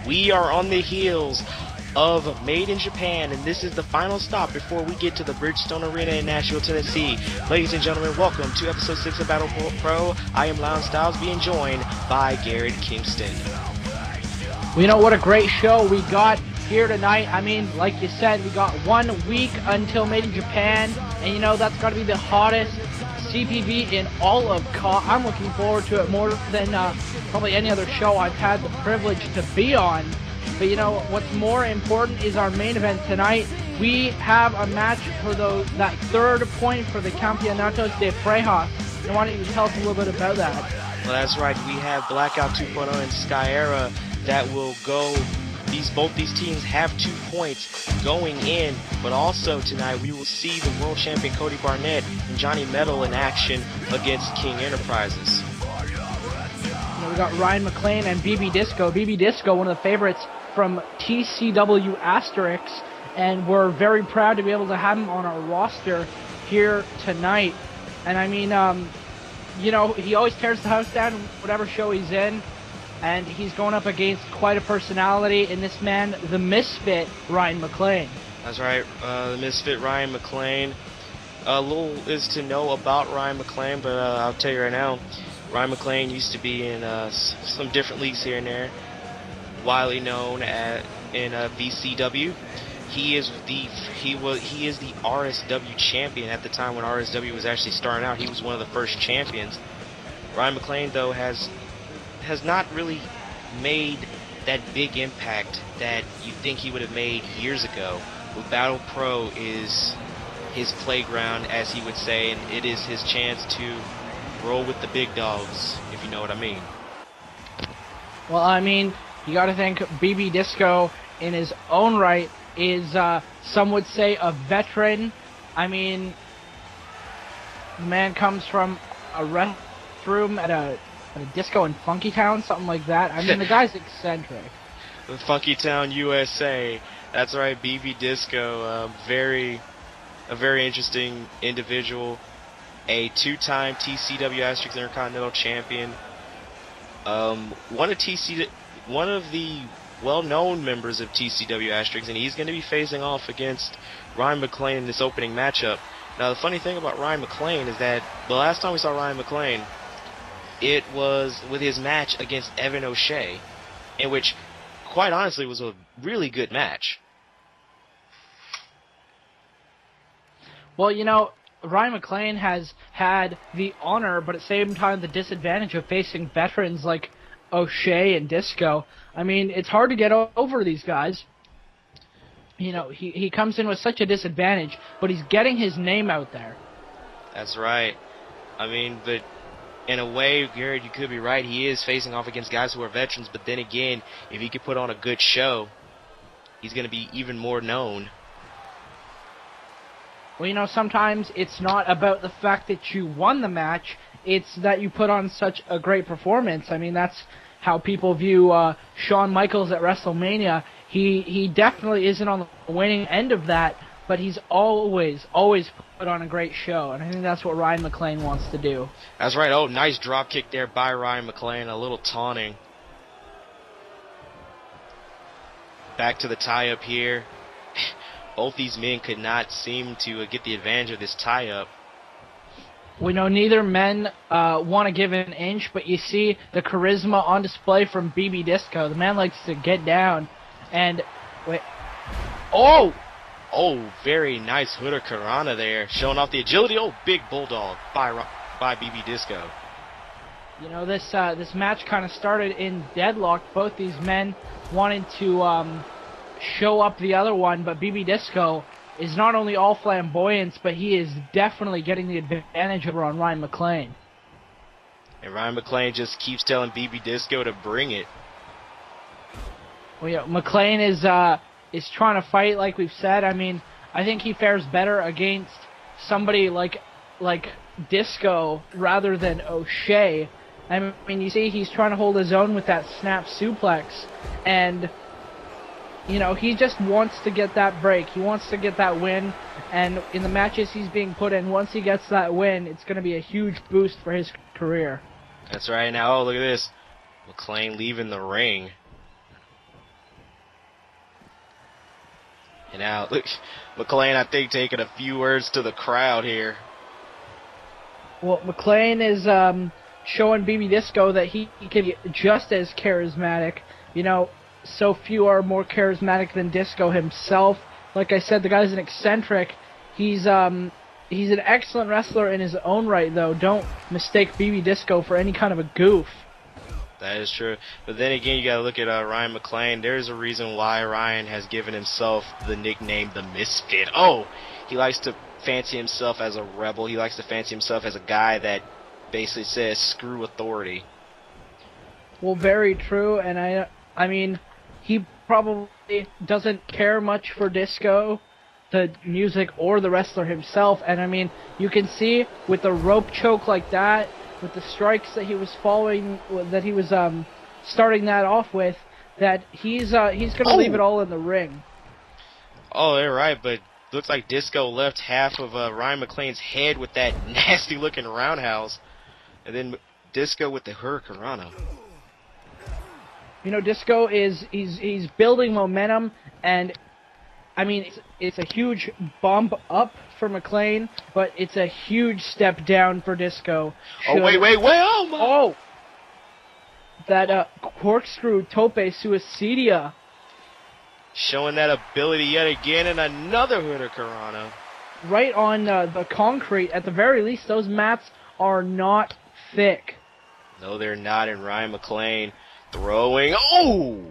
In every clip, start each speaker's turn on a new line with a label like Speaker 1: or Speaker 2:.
Speaker 1: We are on the heels of Made in Japan, and this is the final stop before we get to the Bridgestone Arena in Nashville, Tennessee. Ladies and gentlemen, welcome to episode 6 of Battle Pro. I am Lounge Styles, being joined by Garrett Kingston.
Speaker 2: Well, you know what a great show we got here tonight. I mean, like you said, we got 1 week until Made in Japan, and you know that's got to be the hottest CPV in all of COD. I'm looking forward to it more than probably any other show I've had the privilege to be on. But you know what's more important is our main event tonight. We have a match for that third point for the Campeonatos de Prejas. And why don't you tell us a little bit about that?
Speaker 1: Well, that's right. We have Blackout 2.0 and Skyerra that will go. Both these teams have 2 points going in, but also tonight we will see the world champion Cody Barnett and Johnny Metal in action against King Enterprises.
Speaker 2: We got Ryan McClain and BB Disco. BB Disco, one of the favorites from TCW Asterix, and we're very proud to be able to have him on our roster here tonight. And I mean, you know, he always tears the house down whatever show he's in. And he's going up against quite a personality in this man, the Misfit, Ryan McClain.
Speaker 1: That's right, the Misfit Ryan McClain. A little is to know about Ryan McClain, but I'll tell you right now, Ryan McClain used to be in some different leagues here and there, widely known in VCW. He is the RSW champion at the time when RSW was actually starting out. He was one of the first champions. Ryan McClain, though, has not really made that big impact that you think he would have made years ago. But Battle Pro is his playground, as he would say, and it is his chance to roll with the big dogs, if you know what I mean.
Speaker 2: Well, I mean, you got to think BB Disco, in his own right, is, some would say, a veteran. I mean, the man comes from a restroom at a disco in Funky Town, something like that. I mean, the guy's eccentric.
Speaker 1: Funky Town, USA. That's right, BB Disco. A very interesting individual. A 2-time TCW Asterix Intercontinental Champion. One of the well-known members of TCW Asterix, and he's going to be facing off against Ryan McClain in this opening matchup. Now, the funny thing about Ryan McClain is that the last time we saw Ryan McClain, it was with his match against Evan O'Shea, in which, quite honestly, was a really good match.
Speaker 2: Well, you know, Ryan McClain has had the honor, but at the same time the disadvantage of facing veterans like O'Shea and Disco. I mean, it's hard to get over these guys. You know, he comes in with such a disadvantage, but he's getting his name out there.
Speaker 1: That's right. I mean, but in a way, Garrett, you could be right. He is facing off against guys who are veterans, but then again, if he could put on a good show, he's going to be even more known.
Speaker 2: Well, you know, sometimes it's not about the fact that you won the match, it's that you put on such a great performance. I mean, that's how people view Shawn Michaels at WrestleMania. He definitely isn't on the winning end of that, but he's always put on a great show, and I think that's what Ryan McClain wants to do.
Speaker 1: That's right. Oh, nice drop kick there by Ryan McClain. A little taunting. Back to the tie-up here. Both these men could not seem to get the advantage of this tie-up.
Speaker 2: We know neither men want to give an inch, but you see the charisma on display from BB Disco. The man likes to get down, and wait. Oh, very nice Hooder Karana there, showing off the agility. Oh, big bulldog by BB Disco. You know, this match kind of started in deadlock. Both these men wanted to show up the other one, but BB Disco is not only all flamboyance, but he is definitely getting the advantage over on Ryan McClain.
Speaker 1: And Ryan McClain just keeps telling BB Disco to bring it.
Speaker 2: Well, yeah, McClain is trying to fight, like we've said. I mean, I think he fares better against somebody like Disco rather than O'Shea. I mean, you see, he's trying to hold his own with that snap suplex, and you know, he just wants to get that break. He wants to get that win, and in the matches he's being put in, once he gets that win, it's going to be a huge boost for his career.
Speaker 1: That's right. Now, oh, look at this. McClain leaving the ring. And now, look, McClain, I think, taking a few words to the crowd here.
Speaker 2: Well, McClain is showing BB Disco that he can be just as charismatic. You know, so few are more charismatic than Disco himself. Like I said, the guy's an eccentric. He's an excellent wrestler in his own right, though. Don't mistake BB Disco for any kind of a goof.
Speaker 1: That is true. But then again, you got to look at Ryan McClain. There's a reason why Ryan has given himself the nickname The Misfit. Oh, he likes to fancy himself as a rebel. He likes to fancy himself as a guy that basically says screw authority.
Speaker 2: Well, very true. And I mean, he probably doesn't care much for Disco, the music, or the wrestler himself. And I mean, you can see with the rope choke like that, with the strikes that he was following, that he was starting that off with, that he's gonna leave it all in the ring.
Speaker 1: Oh, they're right, but looks like Disco left half of Ryan McClain's head with that nasty looking roundhouse, and then Disco with the Hurricanrana.
Speaker 2: You know, Disco he's building momentum, and I mean, it's a huge bump up for McClain, but it's a huge step down for Disco.
Speaker 1: Oh, wait, oh my!
Speaker 2: Oh! That corkscrew tope suicidia.
Speaker 1: Showing that ability yet again, and another Hurricanrana.
Speaker 2: Right on the concrete. At the very least, those mats are not thick.
Speaker 1: No, they're not, and Ryan McClain throwing. Oh!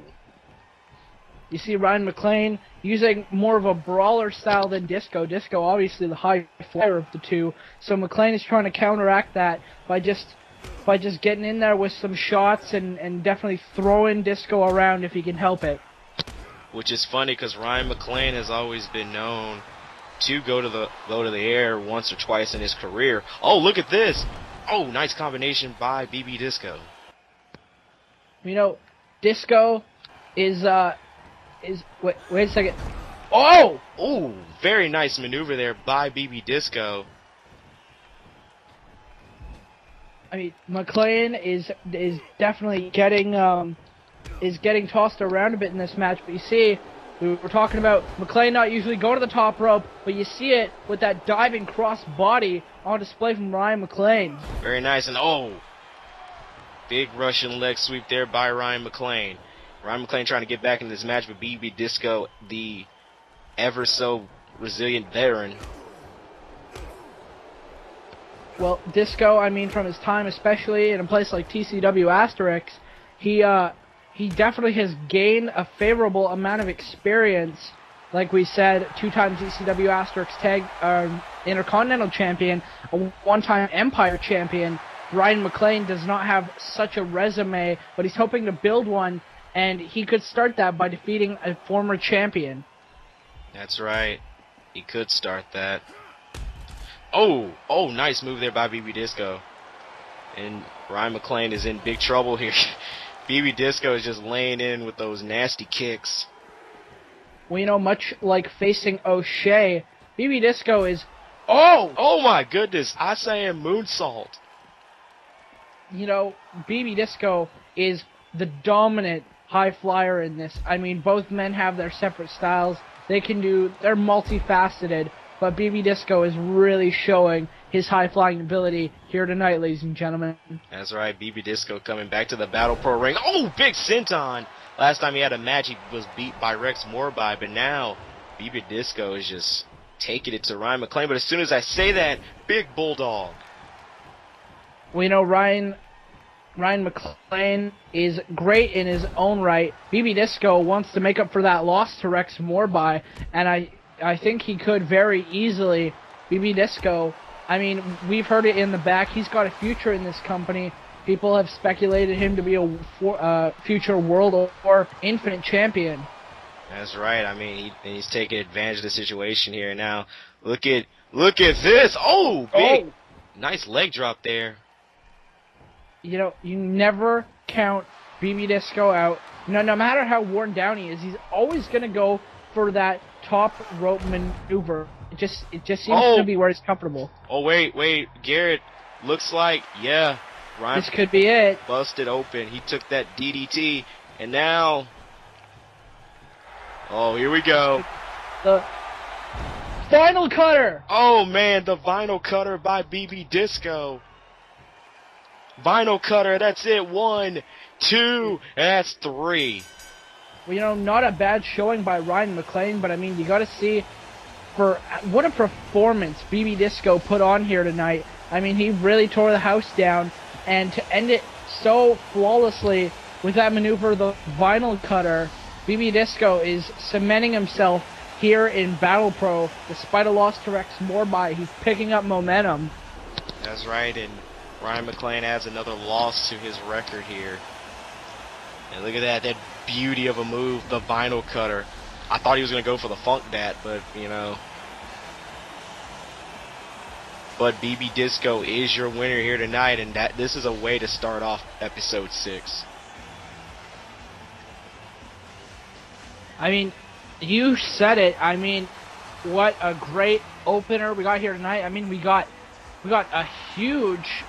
Speaker 2: You see Ryan McClain using more of a brawler style than Disco. Disco, obviously the high flyer of the two. So McClain is trying to counteract that by just getting in there with some shots and definitely throwing Disco around if he can help it.
Speaker 1: Which is funny because Ryan McClain has always been known to go to the air once or twice in his career. Oh, look at this! Oh, nice combination by BB Disco.
Speaker 2: You know, Disco is wait a second. Oh!
Speaker 1: Oh, very nice maneuver there by BB Disco.
Speaker 2: I mean, McClain is definitely getting tossed around a bit in this match, but you see, we were talking about McClain not usually go to the top rope, but you see it with that diving cross body on display from Ryan McClain.
Speaker 1: Very nice, and oh, big Russian leg sweep there by Ryan McClain. Ryan McClain trying to get back in this match with BB Disco, the ever so resilient veteran.
Speaker 2: Well, Disco, I mean, from his time, especially in a place like TCW Asterix, he definitely has gained a favorable amount of experience. Like we said, two-time TCW Asterix Intercontinental Champion, a one-time Empire Champion. Ryan McClain does not have such a resume, but he's hoping to build one, and he could start that by defeating a former champion.
Speaker 1: That's right. He could start that. Oh, nice move there by BB Disco. And Ryan McClain is in big trouble here. BB Disco is just laying in with those nasty kicks.
Speaker 2: Well, you know, much like facing O'Shea, BB Disco is... Oh
Speaker 1: my goodness, I say a moonsault.
Speaker 2: You know, BB Disco is the dominant high flyer in this. I mean, both men have their separate styles. They're multifaceted, but BB Disco is really showing his high-flying ability here tonight, ladies and gentlemen.
Speaker 1: That's right, BB Disco coming back to the Battle Pro ring. Oh, big senton! Last time he had a match, he was beat by Rex Morby, but now BB Disco is just taking it to Ryan McClain. But as soon as I say that, big bulldog.
Speaker 2: Well, you know, Ryan McClain is great in his own right. BB Disco wants to make up for that loss to Rex Morby, and I think he could very easily. BB Disco, I mean, we've heard it in the back. He's got a future in this company. People have speculated him to be a future World or Infinite Champion.
Speaker 1: That's right. I mean, he's taking advantage of the situation here. Now, look at this. Oh, big, nice leg drop there.
Speaker 2: You know, you never count BB Disco out. No matter how worn down he is, he's always going to go for that top rope maneuver. It just seems to be where he's comfortable.
Speaker 1: Oh, wait, Garrett, looks like, yeah, Ryan.
Speaker 2: This could be it.
Speaker 1: Busted open. He took that DDT, and now, oh, here we go.
Speaker 2: The final cutter.
Speaker 1: Oh man, the vinyl cutter by BB Disco. Vinyl cutter, that's it. 1, 2, and that's 3.
Speaker 2: Well, not a bad showing by Ryan McClain, but I mean, you got to see for what a performance BB Disco put on here tonight. I mean, he really tore the house down, and to end it so flawlessly with that maneuver, the vinyl cutter, BB Disco is cementing himself here in Battle Pro, despite a loss to Rex Morby. He's picking up momentum.
Speaker 1: That's right, and Ryan McClain adds another loss to his record here. And look at that beauty of a move, the vinyl cutter. I thought he was going to go for the funk dat, but, But BB Disco is your winner here tonight, and this is a way to start off episode 6.
Speaker 2: I mean, you said it. I mean, what a great opener we got here tonight. I mean, we got a huge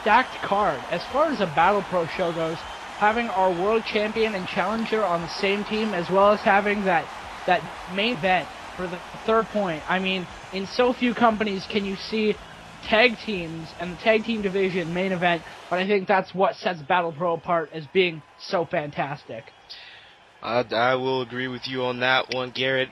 Speaker 2: stacked card. As far as a Battle Pro show goes, having our world champion and challenger on the same team, as well as having that main event for the third point. I mean, in so few companies can you see tag teams and the tag team division main event, but I think that's what sets Battle Pro apart as being so fantastic.
Speaker 1: I will agree with you on that one, Garrett.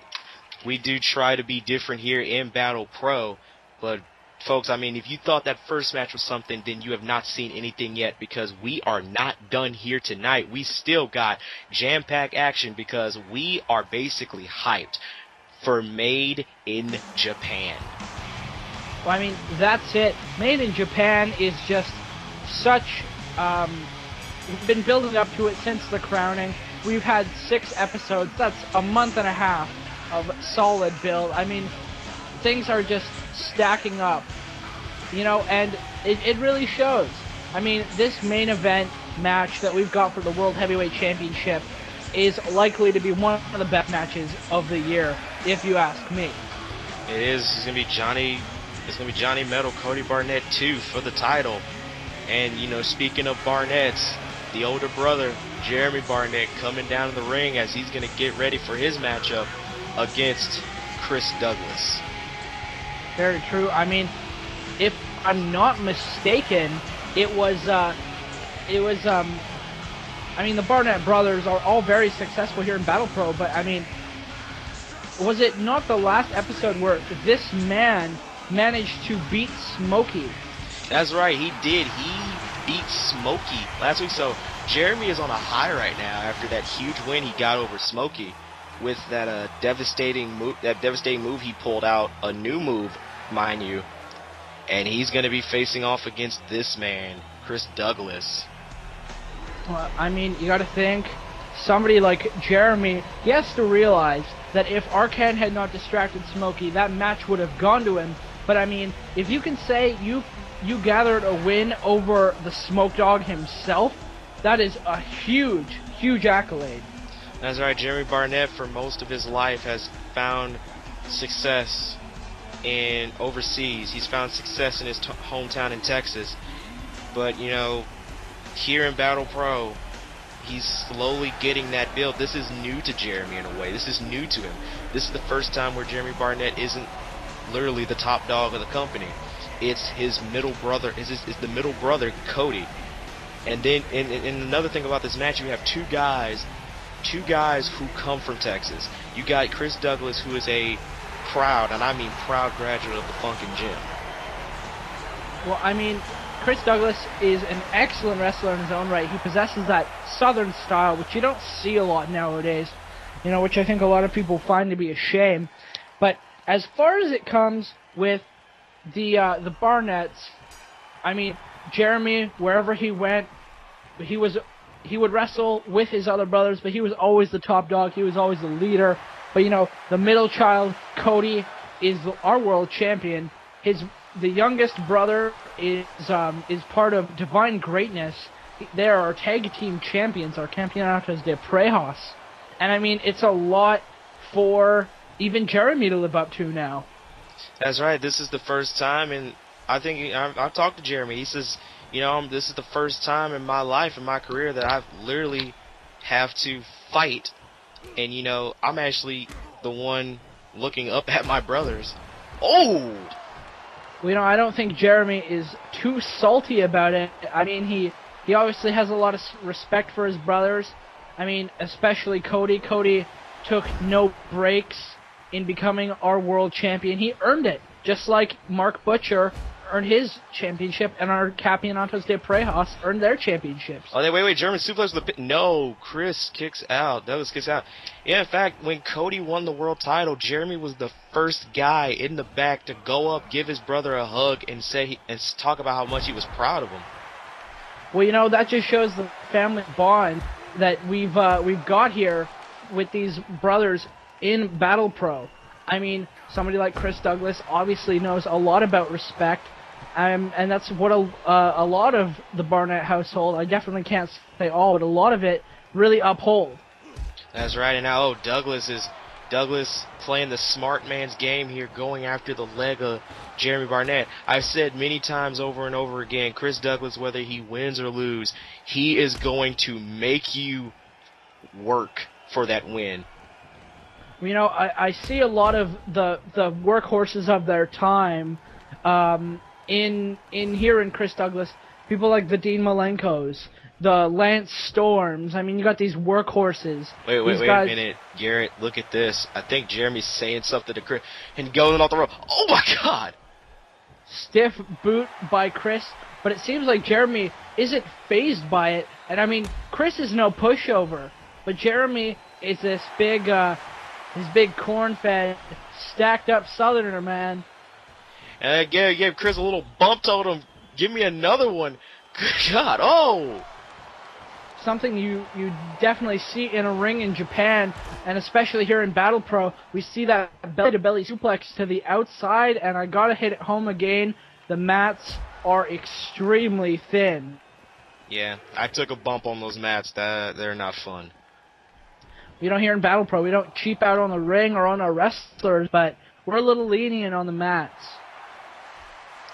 Speaker 1: We do try to be different here in Battle Pro, but folks, I mean, if you thought that first match was something, then you have not seen anything yet, because we are not done here tonight. We still got jam-packed action because we are basically hyped for Made in Japan.
Speaker 2: Well, I mean, that's it. Made in Japan is just such... we've been building up to it since the crowning. We've had 6 episodes. That's a month and a half of solid build. I mean, things are just stacking up, and it really shows. I mean, this main event match that we've got for the World Heavyweight Championship is likely to be one of the best matches of the year, if you ask me.
Speaker 1: It is. It's gonna be Johnny Metal, Cody Barnett too for the title. And speaking of Barnett's, the older brother, Jermey Barnett, coming down in the ring as he's gonna get ready for his matchup against Chris Douglas.
Speaker 2: Very true. I mean, if I'm not mistaken, it was the Barnett brothers are all very successful here in Battle Pro, but I mean, was it not the last episode where this man managed to beat Smokey?
Speaker 1: That's right, he did. He beat Smokey last week, so Jermey is on a high right now after that huge win he got over Smokey with that devastating move he pulled out, a new move, mind you, and he's going to be facing off against this man, Chris Douglas.
Speaker 2: Well, I mean, you got to think, somebody like Jermey, he has to realize that if Arcan had not distracted Smokey, that match would have gone to him. But I mean, if you can say you gathered a win over the Smoke Dog himself, that is a huge accolade.
Speaker 1: That's right, Jermey Barnett for most of his life has found success in overseas. He's found success in his hometown in Texas. But, here in Battle Pro, he's slowly getting that build. This is new to Jermey in a way. This is new to him. This is the first time where Jermey Barnett isn't literally the top dog of the company. It's his middle brother. It's the middle brother, Cody. And then, and another thing about this match, you have two guys who come from Texas. You got Chris Douglas, who is a proud, and I mean proud, graduate of the Funkin' Gym.
Speaker 2: Well, I mean, Chris Douglas is an excellent wrestler in his own right. He possesses that southern style, which you don't see a lot nowadays, which I think a lot of people find to be a shame. But as far as it comes with the Barnetts, I mean, Jermey, wherever he went, he would wrestle with his other brothers, but he was always the top dog. He was always the leader. But the middle child, Cody, is our world champion. The youngest brother is part of Divine Greatness. They are our tag team champions, our Campeonatos de Prejos. And I mean, it's a lot for even Jermey to live up to now.
Speaker 1: That's right. This is the first time, and I think I've talked to Jermey. He says, this is the first time in my life, in my career, that I've literally have to fight. And, I'm actually the one looking up at my brothers. Oh!
Speaker 2: Well, I don't think Jermey is too salty about it. I mean, he obviously has a lot of respect for his brothers. I mean, especially Cody. Cody took no breaks in becoming our world champion. He earned it, just like Mark Butcher earned his championship, and our Campeonatos de Parejas earned their championships.
Speaker 1: Oh, wait, German suplex the pit. No, Chris kicks out. Douglas kicks out. Yeah, in fact, when Cody won the world title, Jermey was the first guy in the back to go up, give his brother a hug, and talk about how much he was proud of him.
Speaker 2: Well, that just shows the family bond that we've got here with these brothers in Battle Pro. I mean, somebody like Chris Douglas obviously knows a lot about respect, and that's what a lot of the Barnett household, I definitely can't say all, but a lot of it really uphold.
Speaker 1: That's right, and now Douglas playing the smart man's game here, going after the leg of Jermey Barnett. I've said many times over and over again, Chris Douglas, whether he wins or loses, he is going to make you work for that win.
Speaker 2: I see a lot of the workhorses of their time in here in Chris Douglas. People like the Dean Malenkos, the Lance Storms. I mean, you got these workhorses.
Speaker 1: Wait a minute, Garrett. Look at this. I think Jeremy's saying something to Chris and going off the rope. Oh my God!
Speaker 2: Stiff boot by Chris, but it seems like Jermey isn't fazed by it. And I mean, Chris is no pushover, but Jermey is this big. His big corn-fed, stacked-up Southerner, man.
Speaker 1: And I gave Chris a little bump, told him, give me another one. Good God, oh!
Speaker 2: Something you definitely see in a ring in Japan, and especially here in Battle Pro, we see that belly-to-belly suplex to the outside, and I gotta hit it home again. The mats are extremely thin.
Speaker 1: Yeah, I took a bump on those mats. They're not fun.
Speaker 2: Here in Battle Pro, we don't cheap out on the ring or on our wrestlers, but we're a little lenient on the mats.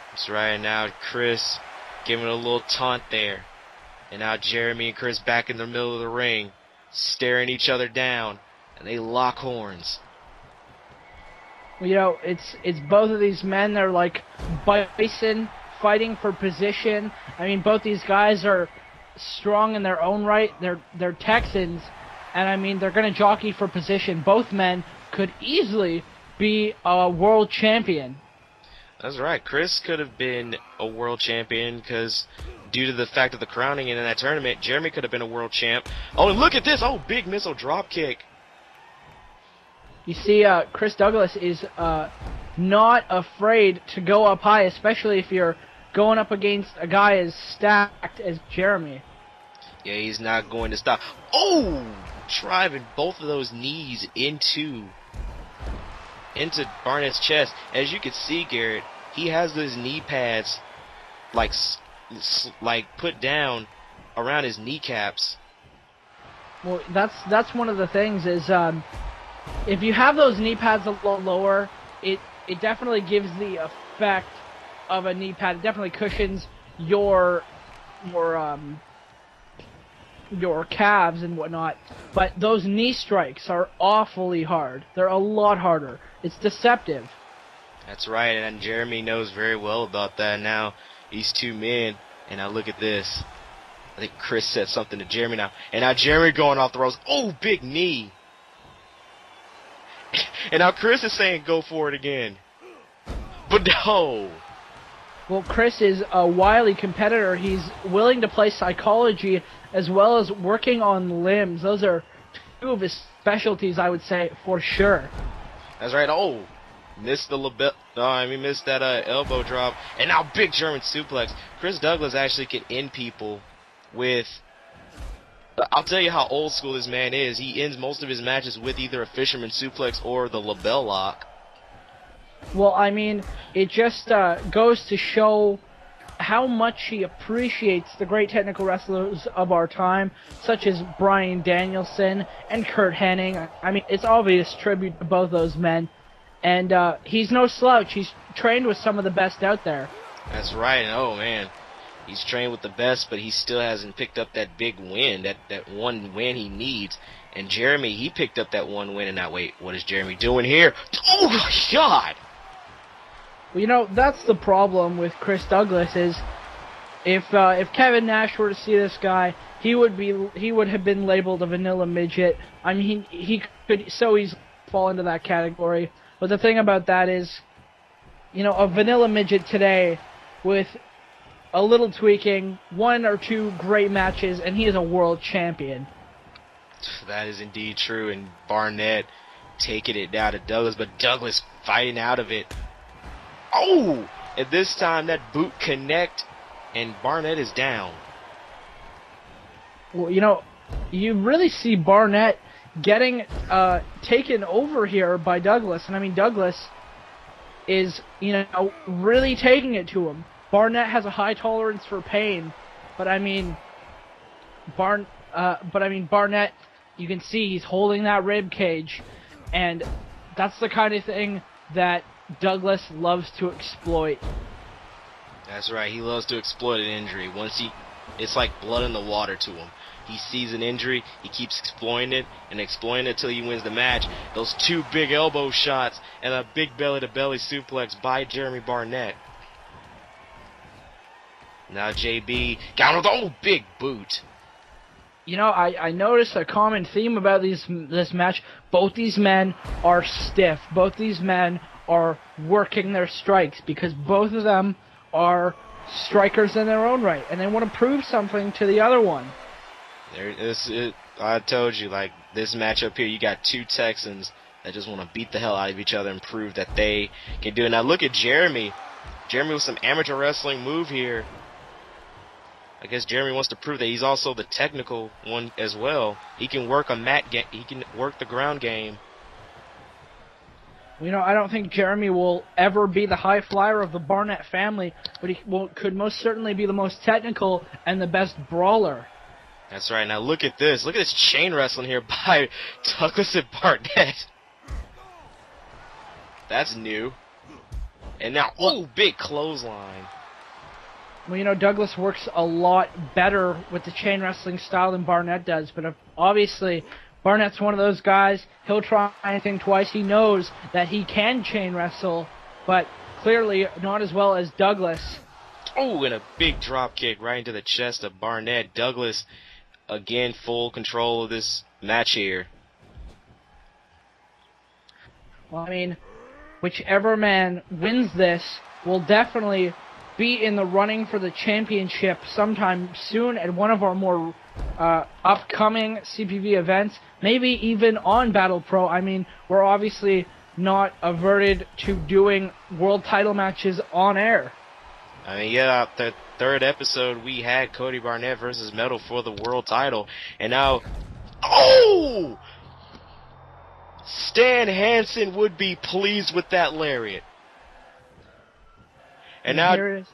Speaker 1: That's right. Now Chris giving a little taunt there. And now Jermey and Chris back in the middle of the ring, staring each other down, and they lock horns.
Speaker 2: It's both of these men. They're like bison fighting for position. I mean, both these guys are strong in their own right. They're Texans. And I mean, they're going to jockey for position. Both men could easily be a world champion.
Speaker 1: That's right. Chris could have been a world champion because due to the fact of the crowning in that tournament, Jermey could have been a world champ. Oh, and look at this. Oh, big missile drop kick.
Speaker 2: You see, Chris Douglas is not afraid to go up high, especially if you're going up against a guy as stacked as Jermey.
Speaker 1: Yeah, he's not going to stop. Oh! Driving both of those knees into Barnett's chest. As you can see, Garrett, he has those knee pads like put down around his kneecaps.
Speaker 2: Well, that's one of the things is if you have those knee pads a little lower, it definitely gives the effect of a knee pad. It definitely cushions your calves and whatnot, but those knee strikes are awfully hard. They're a lot harder. It's deceptive.
Speaker 1: That's right, and Jermey knows very well about that. Now, these two men, and now look at this. I think Chris said something to Jermey now, and now Jermey going off the ropes. Oh, big knee. And now Chris is saying go for it again. But no.
Speaker 2: Well, Chris is a wily competitor. He's willing to play psychology as well as working on limbs. Those are two of his specialties, I would say, for sure.
Speaker 1: That's right. Oh, missed missed that elbow drop. And now big German suplex. Chris Douglas actually can end people with... I'll tell you how old school this man is. He ends most of his matches with either a fisherman suplex or the label lock.
Speaker 2: Well, I mean, it just goes to show how much he appreciates the great technical wrestlers of our time, such as Bryan Danielson and Curt Hennig. I mean, it's obvious tribute to both those men. And he's no slouch. He's trained with some of the best out there.
Speaker 1: That's right. Oh, man. He's trained with the best, but he still hasn't picked up that big win, that one win he needs. And Jermey, he picked up that one win. And now, wait, what is Jermey doing here? Oh, my God!
Speaker 2: Well, you know, that's the problem with Chris Douglas is if Kevin Nash were to see this guy, he would have been labeled a vanilla midget. I mean, he could so easily fall into that category. But the thing about that is, you know, a vanilla midget today with a little tweaking, 1 or 2 great matches, and he is a world champion.
Speaker 1: That is indeed true, and Barnett taking it down to Douglas, but Douglas fighting out of it. Oh! And this time that boot connect, and Barnett is down.
Speaker 2: Well, you know, you really see Barnett getting taken over here by Douglas, and I mean, Douglas is, you know, really taking it to him. Barnett has a high tolerance for pain, but I mean, Barnett, you can see he's holding that rib cage, and that's the kind of thing that Douglas loves to exploit.
Speaker 1: That's right, he loves to exploit an injury. It's like blood in the water to him. He sees an injury, he keeps exploiting it until he wins the match. Those 2 big elbow shots and a big belly-to-belly suplex by Jermey Barnett. Now JB got with big boot.
Speaker 2: You know, I noticed a common theme about this match. Both these men are stiff. Both these men are working their strikes because both of them are strikers in their own right, and they want to prove something to the other one.
Speaker 1: I told you, like, this matchup here, you got 2 Texans that just want to beat the hell out of each other and prove that they can do it. Now look at Jermey. Jermey with some amateur wrestling move here. I guess Jermey wants to prove that he's also the technical one as well. He can work he can work the ground game.
Speaker 2: You know, I don't think Jermey will ever be the high flyer of the Barnett family, but he could most certainly be the most technical and the best brawler.
Speaker 1: That's right. Now look at this. Look at this chain wrestling here by Douglas and Barnett. That's new. And now, big clothesline.
Speaker 2: Well, you know, Douglas works a lot better with the chain wrestling style than Barnett does, but obviously Barnett's one of those guys, he'll try anything twice. He knows that he can chain wrestle, but clearly not as well as Douglas.
Speaker 1: Oh, and a big drop kick right into the chest of Barnett. Douglas, again, full control of this match here.
Speaker 2: Well, I mean, whichever man wins this will definitely be in the running for the championship sometime soon at one of our more upcoming CPV events, maybe even on Battle Pro. I mean, we're obviously not averted to doing world title matches on air.
Speaker 1: I mean, yeah, the 3rd episode we had Cody Barnett versus Metal for the world title, and now, Stan Hansen would be pleased with that lariat. And now,
Speaker 2: here it is.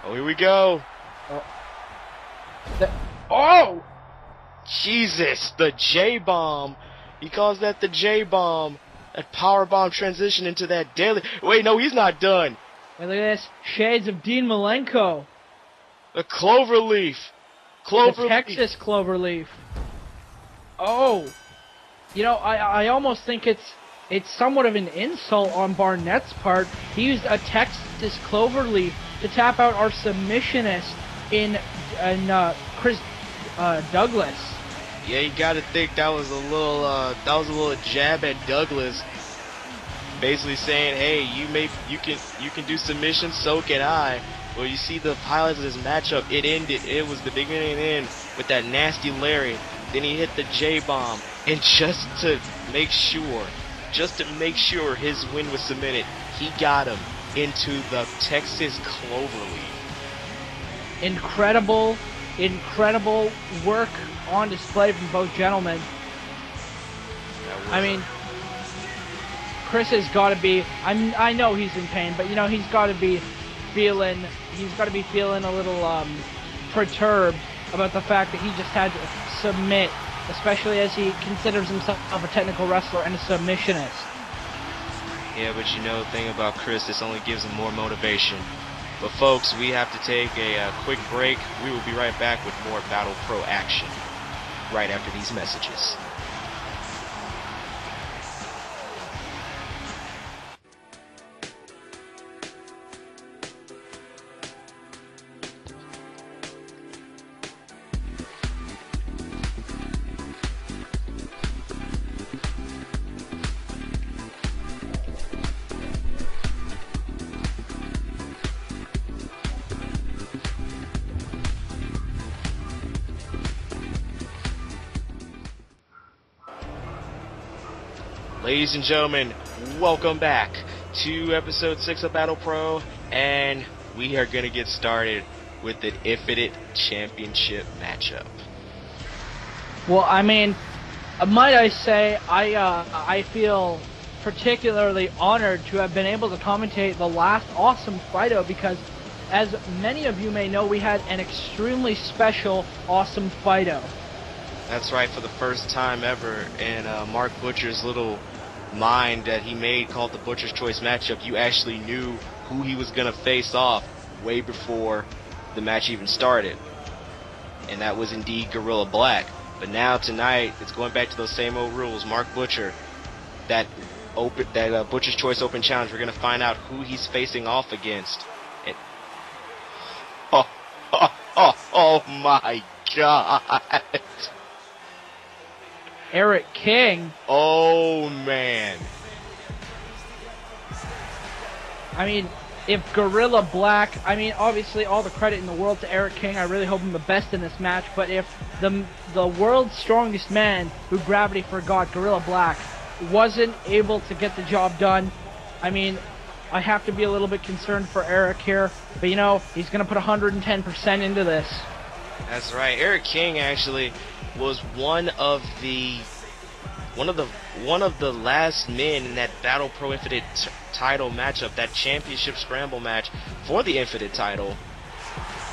Speaker 1: Here we go. Jesus, the J-bomb. He calls that the J-bomb. That power bomb transition into that deadly. Wait, no, he's not done.
Speaker 2: Wait, look at this. Shades of Dean Malenko.
Speaker 1: The cloverleaf.
Speaker 2: The Texas cloverleaf. Oh. You know, I almost think it's somewhat of an insult on Barnett's part. He used a Texas cloverleaf to tap out our submissionist in Chris Douglas.
Speaker 1: Yeah, you got to think that was a little jab at Douglas, basically saying, "Hey, you can do submission, so can I." Well, you see the highlights of this matchup. It was the beginning and end with that nasty lariat. Then he hit the J-bomb, and just to make sure his win was cemented, he got him into the Texas cloverleaf.
Speaker 2: Incredible work on display from both gentlemen. I mean, Chris has got to be. I know he's in pain, but you know he's got to be feeling a little perturbed about the fact that he just had to submit, especially as he considers himself a technical wrestler and a submissionist.
Speaker 1: Yeah, but you know the thing about Chris, this only gives him more motivation. But folks, we have to take a quick break. We will be right back with more Battle Pro action right after these messages. Ladies and gentlemen, welcome back to episode 6 of Battle Pro, and we are going to get started with the Infinite Championship matchup.
Speaker 2: Well, I mean, might I say, I feel particularly honored to have been able to commentate the last Awesome Fight-O because, as many of you may know, we had an extremely special Awesome Fight-O.
Speaker 1: That's right, for the first time ever in Mark Butcher's little mind that he made called the Butcher's Choice matchup, you actually knew who he was going to face off way before the match even started. And that was indeed Gorilla Black. But now tonight, it's going back to those same old rules. Mark Butcher, that Butcher's Choice Open Challenge, we're going to find out who he's facing off against. And oh my God.
Speaker 2: Eric King.
Speaker 1: Oh, man.
Speaker 2: I mean, if Gorilla Black, I mean, obviously all the credit in the world to Eric King. I really hope him the best in this match. But if the world's strongest man, who gravity forgot, Gorilla Black, wasn't able to get the job done, I mean, I have to be a little bit concerned for Eric here. But, you know, he's going to put 110% into this.
Speaker 1: That's right. Eric King actually was one of the last men in that Battle Pro Infinite title matchup, that championship scramble match for the Infinite title,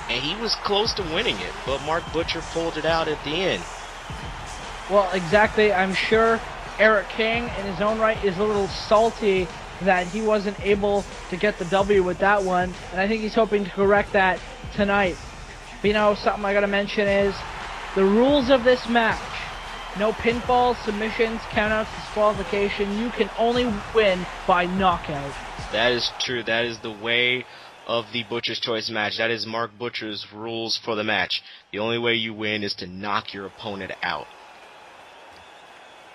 Speaker 1: and he was close to winning it, but Mark Butcher pulled it out at the end.
Speaker 2: Well, exactly. I'm sure Eric King, in his own right, is a little salty that he wasn't able to get the W with that one, and I think he's hoping to correct that tonight. But, you know, something I gotta mention is the rules of this match. No pinfalls, submissions, countouts, disqualification. You can only win by knockout.
Speaker 1: That is true. That is the way of the Butcher's Choice match. That is Mark Butcher's rules for the match. The only way you win is to knock your opponent out.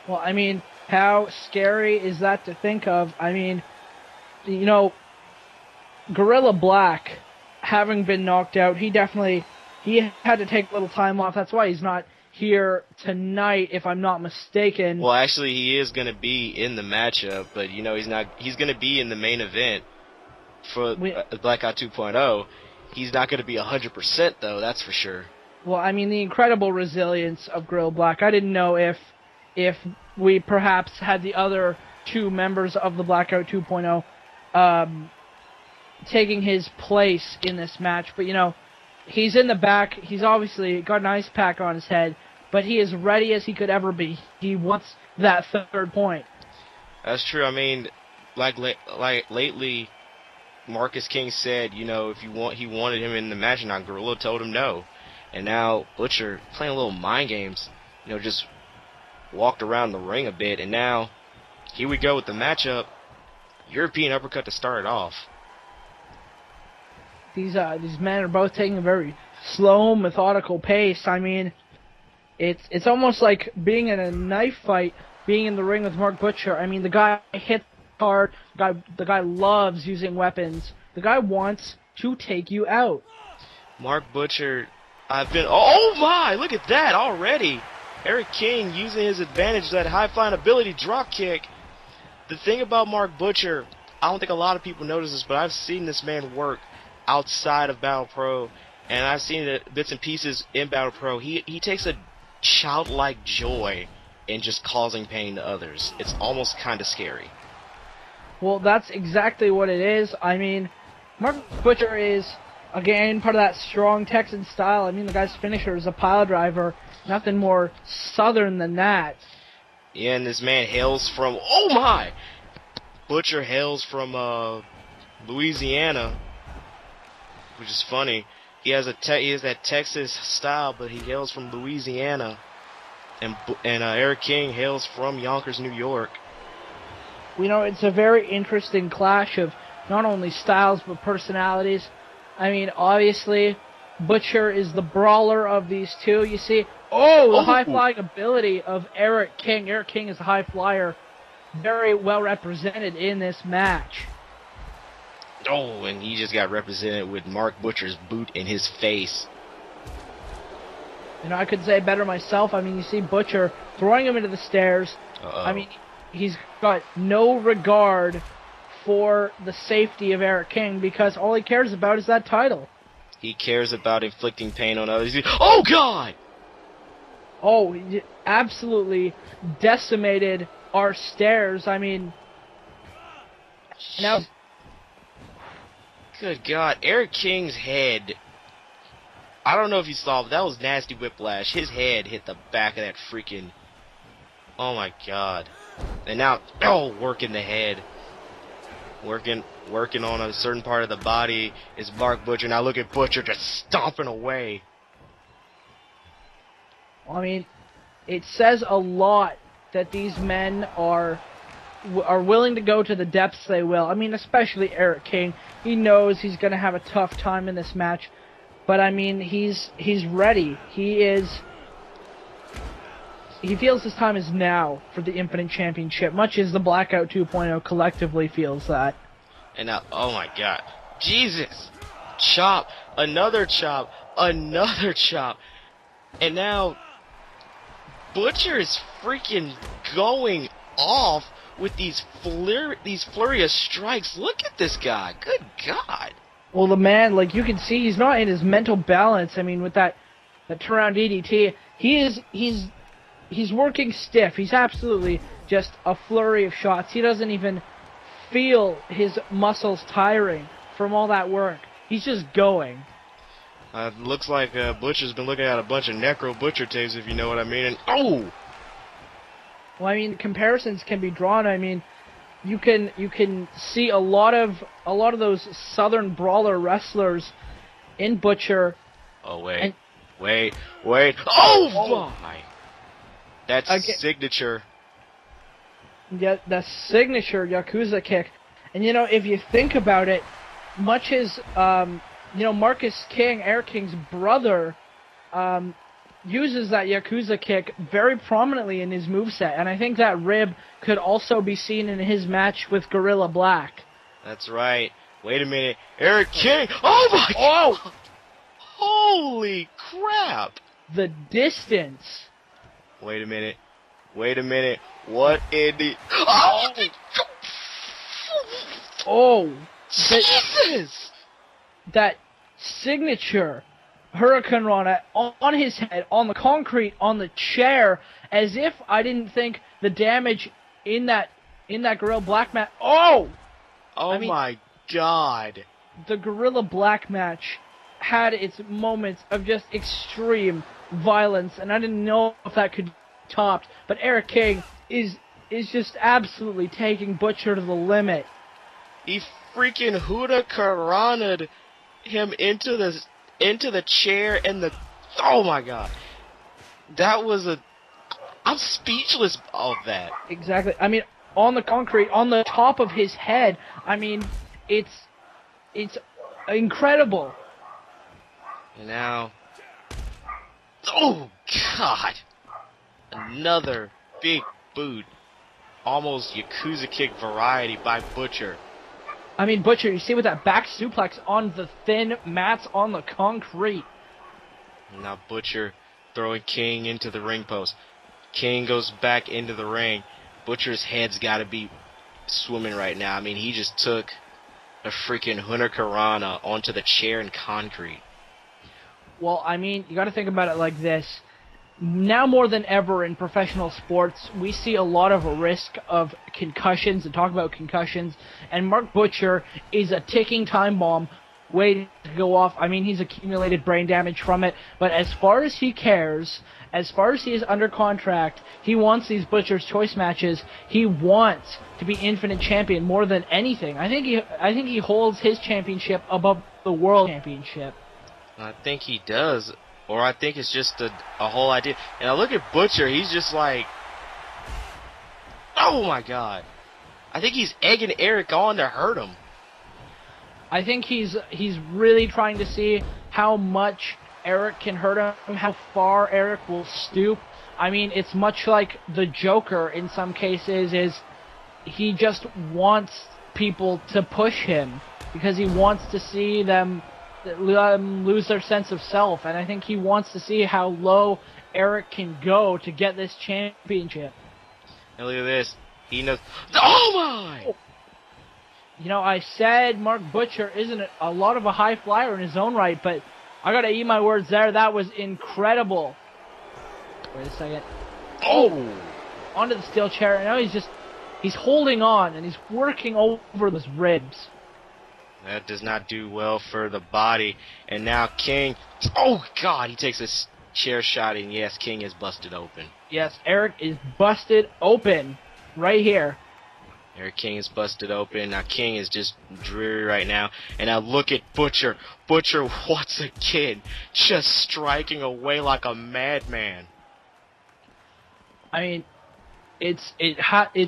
Speaker 2: Well, I mean, how scary is that to think of? I mean, you know, Gorilla Black, having been knocked out, he had to take a little time off. That's why he's not here tonight, if I'm not mistaken.
Speaker 1: Well, actually, he is going to be in the matchup, but, you know, he's going to be in the main event for Blackout 2.0. He's not going to be 100%, though, that's for sure.
Speaker 2: Well, I mean, the incredible resilience of Gorilla Black. I didn't know if we perhaps had the other two members of the Blackout 2.0 taking his place in this match, but, you know, he's in the back. He's obviously got an ice pack on his head, but he is ready as he could ever be. He wants that third point.
Speaker 1: That's true. I mean, like lately, Marcus King said, you know, he wanted him in the match, and Gorilla told him no. And now Butcher playing a little mind games, you know, just walked around the ring a bit, and now here we go with the matchup. European uppercut to start it off.
Speaker 2: These men are both taking a very slow, methodical pace. I mean, it's almost like being in a knife fight, being in the ring with Mark Butcher. I mean, the guy hits hard. The guy loves using weapons. The guy wants to take you out.
Speaker 1: Mark Butcher, oh my, look at that already. Eric King using his advantage, that high flying ability drop kick. The thing about Mark Butcher, I don't think a lot of people notice this, but I've seen this man work outside of Battle Pro, and I've seen it bits and pieces in Battle Pro. He takes a childlike joy in just causing pain to others. It's almost kind of scary.
Speaker 2: Well, that's exactly what it is. I mean, Mark Butcher is, again, part of that strong Texan style. I mean, the guy's finisher is a pile driver. Nothing more southern than that.
Speaker 1: Yeah, and this man hails from, oh my! Butcher hails from Louisiana. which is funny. He has that Texas style, but he hails from Louisiana, and Eric King hails from Yonkers, New York.
Speaker 2: It's a very interesting clash of not only styles but personalities. I mean, obviously, Butcher is the brawler of these two. You see, the high-flying ability of Eric King. Eric King is a high flyer, very well represented in this match.
Speaker 1: Oh, and he just got represented with Mark Butcher's boot in his face.
Speaker 2: I could say better myself. I mean, you see Butcher throwing him into the stairs.
Speaker 1: Uh-oh.
Speaker 2: I mean, he's got no regard for the safety of Eric King because all he cares about is that title.
Speaker 1: He cares about inflicting pain on others. Oh, God!
Speaker 2: Oh, he absolutely decimated our stairs. I mean, now...
Speaker 1: Good God, Eric King's head. I don't know if you saw, but that was nasty whiplash. His head hit the back of that freaking... Oh my God. And now, working the head. Working on a certain part of the body is Mark Butcher. Now look at Butcher just stomping away.
Speaker 2: I mean, it says a lot that these men are willing to go to the depths they will. I mean, especially Eric King. He knows he's going to have a tough time in this match. But, I mean, he's ready. He feels his time is now for the Infinite Championship, much as the Blackout 2.0 collectively feels that.
Speaker 1: And now, oh my God. Jesus! Chop! Another chop! Another chop! And now, Butcher is freaking going off with these flurry of strikes. Look at this guy. Good God.
Speaker 2: Well, the man, like you can see, he's not in his mental balance. I mean, with that turnaround DDT, he's working stiff. He's absolutely just a flurry of shots. He doesn't even feel his muscles tiring from all that work. He's just going.
Speaker 1: Looks like Butcher's been looking at a bunch of Necro Butcher tapes, if you know what I mean. And oh!
Speaker 2: Well, I mean, comparisons can be drawn. I mean, you can see a lot of those Southern brawler wrestlers in Butcher.
Speaker 1: Oh wait. Oh my! That's signature.
Speaker 2: Yeah, the signature Yakuza kick. And if you think about it, much as Marcus King, Eric King's brother, uses that Yakuza kick very prominently in his moveset, and I think that rib could also be seen in his match with Gorilla Black.
Speaker 1: That's right. Wait a minute. Eric King! Oh my God! Holy crap!
Speaker 2: The distance.
Speaker 1: Wait a minute. What in the...
Speaker 2: Oh!
Speaker 1: Jesus!
Speaker 2: That signature Hurricane Rana on his head, on the concrete, on the chair, as if I didn't think the damage in that Gorilla Black match. Oh!
Speaker 1: I mean, my God!
Speaker 2: The Gorilla Black match had its moments of just extreme violence, and I didn't know if that could be topped. But Eric King is just absolutely taking Butcher to the limit.
Speaker 1: He freaking Hurricaned him into the chair and the... Oh my God. That was I'm speechless of that.
Speaker 2: Exactly. I mean, on the concrete, on the top of his head, I mean, it's incredible.
Speaker 1: And now... Oh, God. Another big boot. Almost Yakuza kick variety by Butcher.
Speaker 2: I mean, Butcher, you see with that back suplex on the thin mats on the concrete.
Speaker 1: Now Butcher throwing King into the ring post. King goes back into the ring. Butcher's head's got to be swimming right now. I mean, he just took a freaking Hurricanrana onto the chair and concrete.
Speaker 2: Well, I mean, you got to think about it like this. Now more than ever in professional sports, we see a lot of a risk of concussions and talk about concussions, and Mark Butcher is a ticking time bomb waiting to go off. I mean, he's accumulated brain damage from it, but as far as he cares, as far as he is under contract, he wants these Butcher's Choice matches. He wants to be Infinite Champion more than anything. I think he holds his championship above the World Championship.
Speaker 1: I think he does, or I think it's just a whole idea. And I look at Butcher, he's just like, oh my god. I think he's egging Eric on to hurt him.
Speaker 2: I think he's really trying to see how much Eric can hurt him, how far Eric will stoop. I mean, it's much like the Joker in some cases, is he just wants people to push him because he wants to see them lose their sense of self, and I think he wants to see how low Eric can go to get this championship.
Speaker 1: And look at this. He knows. Oh my!
Speaker 2: You know, I said Mark Butcher isn't a lot of a high flyer in his own right, but I gotta eat my words there. That was incredible. Wait a second. Oh! Onto the steel chair, and now he's holding on, and he's working over those ribs.
Speaker 1: That does not do well for the body. And now King, oh god, he takes a chair shot, and yes, King is busted open.
Speaker 2: Yes, Eric is busted open right here.
Speaker 1: Eric King is busted open. Now King is just dreary right now. And now look at Butcher. Butcher once again just striking away like a madman.
Speaker 2: I mean, it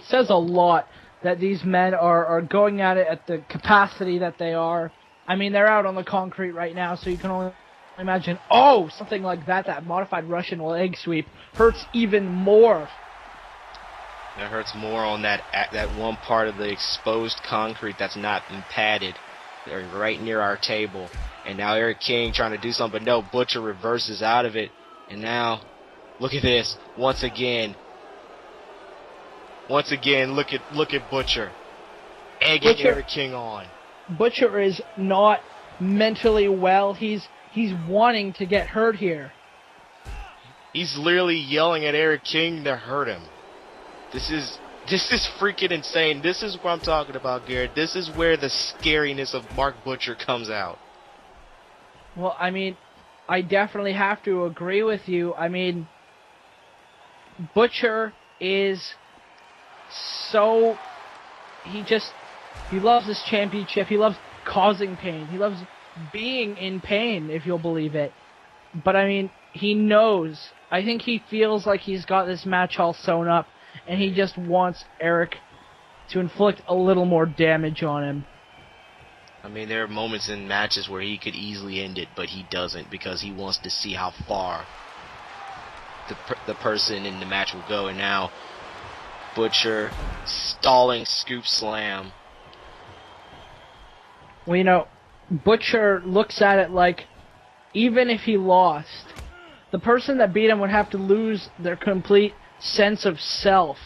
Speaker 2: says a lot that these men are going at it at the capacity that they are. I mean, they're out on the concrete right now, so you can only imagine, something like that modified Russian leg sweep hurts even more.
Speaker 1: That hurts more on that one part of the exposed concrete that's not padded. They're right near our table. And now Eric King trying to do something, but no, Butcher reverses out of it. And now, look at this, once again, look at Butcher egging Eric King on.
Speaker 2: Butcher is not mentally well. He's wanting to get hurt here.
Speaker 1: He's literally yelling at Eric King to hurt him. This is freaking insane. This is what I'm talking about, Garrett. This is where the scariness of Mark Butcher comes out.
Speaker 2: Well, I mean, I definitely have to agree with you. I mean, Butcher is so... He loves this championship. He loves causing pain. He loves being in pain, if you'll believe it. But, I mean, he knows. I think he feels like he's got this match all sewn up, and he just wants Eric to inflict a little more damage on him.
Speaker 1: I mean, there are moments in matches where he could easily end it, but he doesn't because he wants to see how far the person in the match will go. And now, Butcher stalling scoop slam.
Speaker 2: Well, you know, Butcher looks at it like, even if he lost, the person that beat him would have to lose their complete sense of self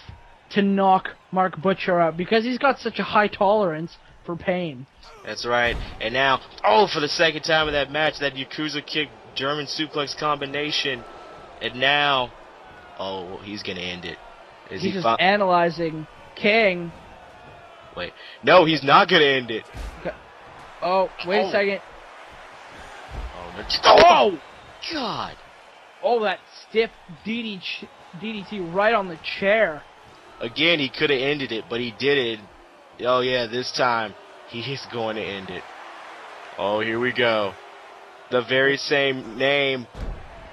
Speaker 2: to knock Mark Butcher out because he's got such a high tolerance for pain.
Speaker 1: That's right. And now, for the second time in that match, that Yakuza kick German suplex combination. And now, he's going to end it.
Speaker 2: He's just analyzing King.
Speaker 1: Wait. No, he's not going to end it.
Speaker 2: Okay. Wait a second.
Speaker 1: Oh, God.
Speaker 2: That stiff DDT right on the chair.
Speaker 1: Again, he could have ended it, but he did it. Oh, yeah, this time he's going to end it. Oh, here we go. The very same name.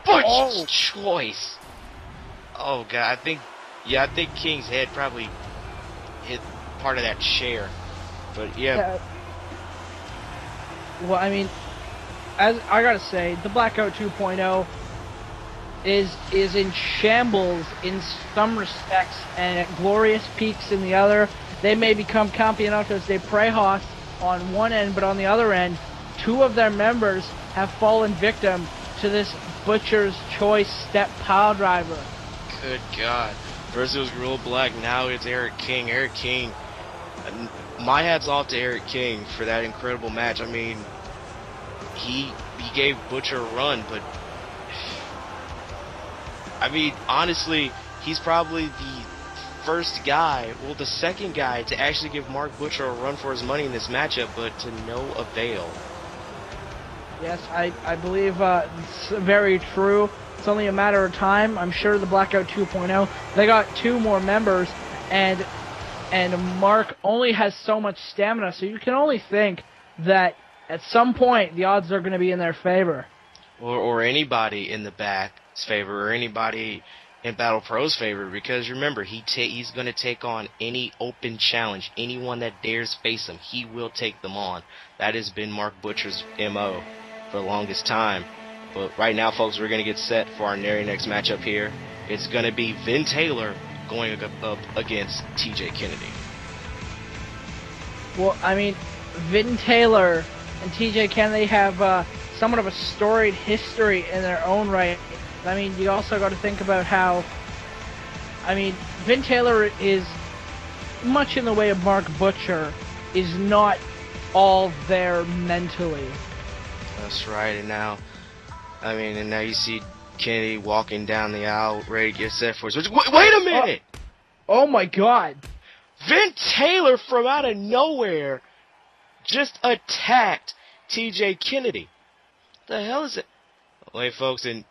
Speaker 1: Butcher's Choice. Oh, God, I think King's head probably hit part of that chair. But, yeah.
Speaker 2: Well, I mean, as I gotta say, the Blackout 2.0 is in shambles in some respects and at glorious peaks in the other. They may become Campeonatos de Prejos on one end, but on the other end, two of their members have fallen victim to this Butcher's Choice step pile driver. Good
Speaker 1: God. First it was Gorilla Black, now it's Eric King. Eric King, my hat's off to Eric King for that incredible match. I mean, he gave Butcher a run, but I mean, honestly, he's probably the first guy, the second guy to actually give Mark Butcher a run for his money in this matchup, but to no avail.
Speaker 2: Yes, I believe it's very true. It's only a matter of time. I'm sure the Blackout 2.0, they got 2 more members, and Mark only has so much stamina, so you can only think that at some point the odds are going to be in their favor.
Speaker 1: Or anybody in the back's favor, or anybody in Battle Pro's favor, because remember, he's going to take on any open challenge, anyone that dares face him, he will take them on. That has been Mark Butcher's MO for the longest time. But right now, folks, we're going to get set for our very next matchup here. It's going to be Vin Taylor going up against TJ Kennedy.
Speaker 2: Well, I mean, Vin Taylor and TJ Kennedy have somewhat of a storied history in their own right. I mean, you also got to think about how, I mean, Vin Taylor is much in the way of Mark Butcher, is not all there mentally.
Speaker 1: That's right, and now you see Kennedy walking down the aisle, ready to get set for his... Wait a minute!
Speaker 2: Oh my God!
Speaker 1: Vin Taylor from out of nowhere just attacked TJ Kennedy. What the hell is it? Wait, folks, and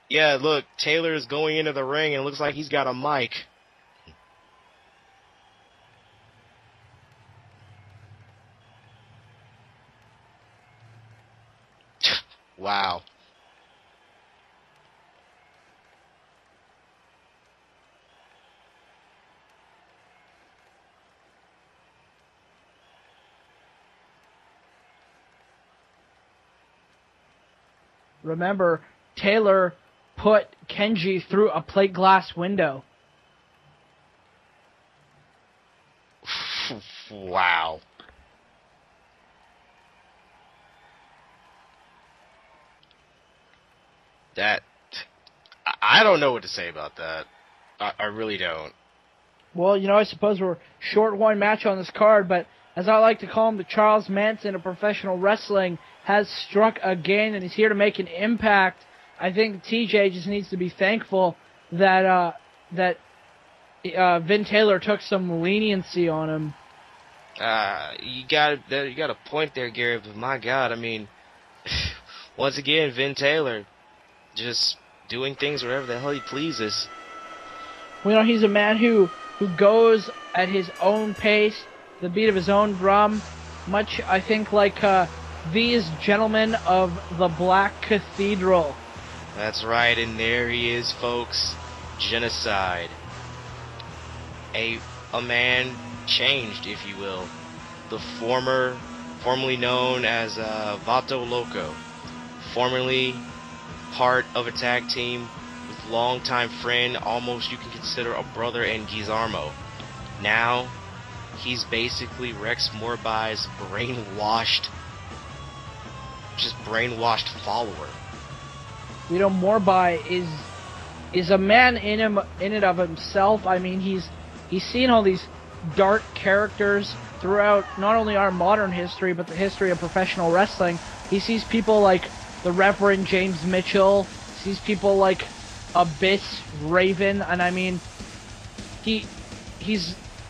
Speaker 1: yeah, look, Taylor is going into the ring and it looks like he's got a mic. Wow.
Speaker 2: Remember, Taylor put Kenji through a plate glass window.
Speaker 1: Wow. I don't know what to say about that. I really don't.
Speaker 2: Well, I suppose we're short one match on this card, but as I like to call him, the Charles Manson of professional wrestling has struck again and is here to make an impact. I think TJ just needs to be thankful that Vin Taylor took some leniency on him.
Speaker 1: You got a point there, Gary, but my God, I mean, once again, Vin Taylor just doing things wherever the hell he pleases.
Speaker 2: Well, he's a man who goes at his own pace, the beat of his own drum, much, I think, like these gentlemen of the Black Cathedral.
Speaker 1: That's right, and there he is, folks. Genocide. A man changed, if you will. The formerly known as Vato Loco, formerly part of a tag team with longtime friend, almost you can consider a brother, and Guillermo. Now, he's basically Rex Morbai's brainwashed follower.
Speaker 2: Morbai is a man in and of himself. I mean, he's seen all these dark characters throughout not only our modern history, but the history of professional wrestling. He sees people like the Reverend James Mitchell, sees people like Abyss Raven, and I mean, he's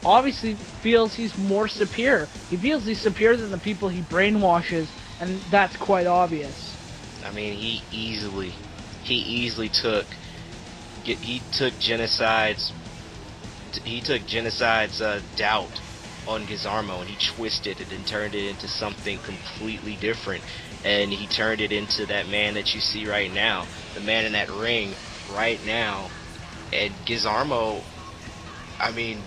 Speaker 2: obviously feels he's more superior. He feels he's superior than the people he brainwashes, and that's quite obvious.
Speaker 1: I mean, he easily took Genocide's doubt on Guillermo, and he twisted it and turned it into something completely different. And he turned it into that man that you see right now, the man in that ring right now. And Guillermo, I mean,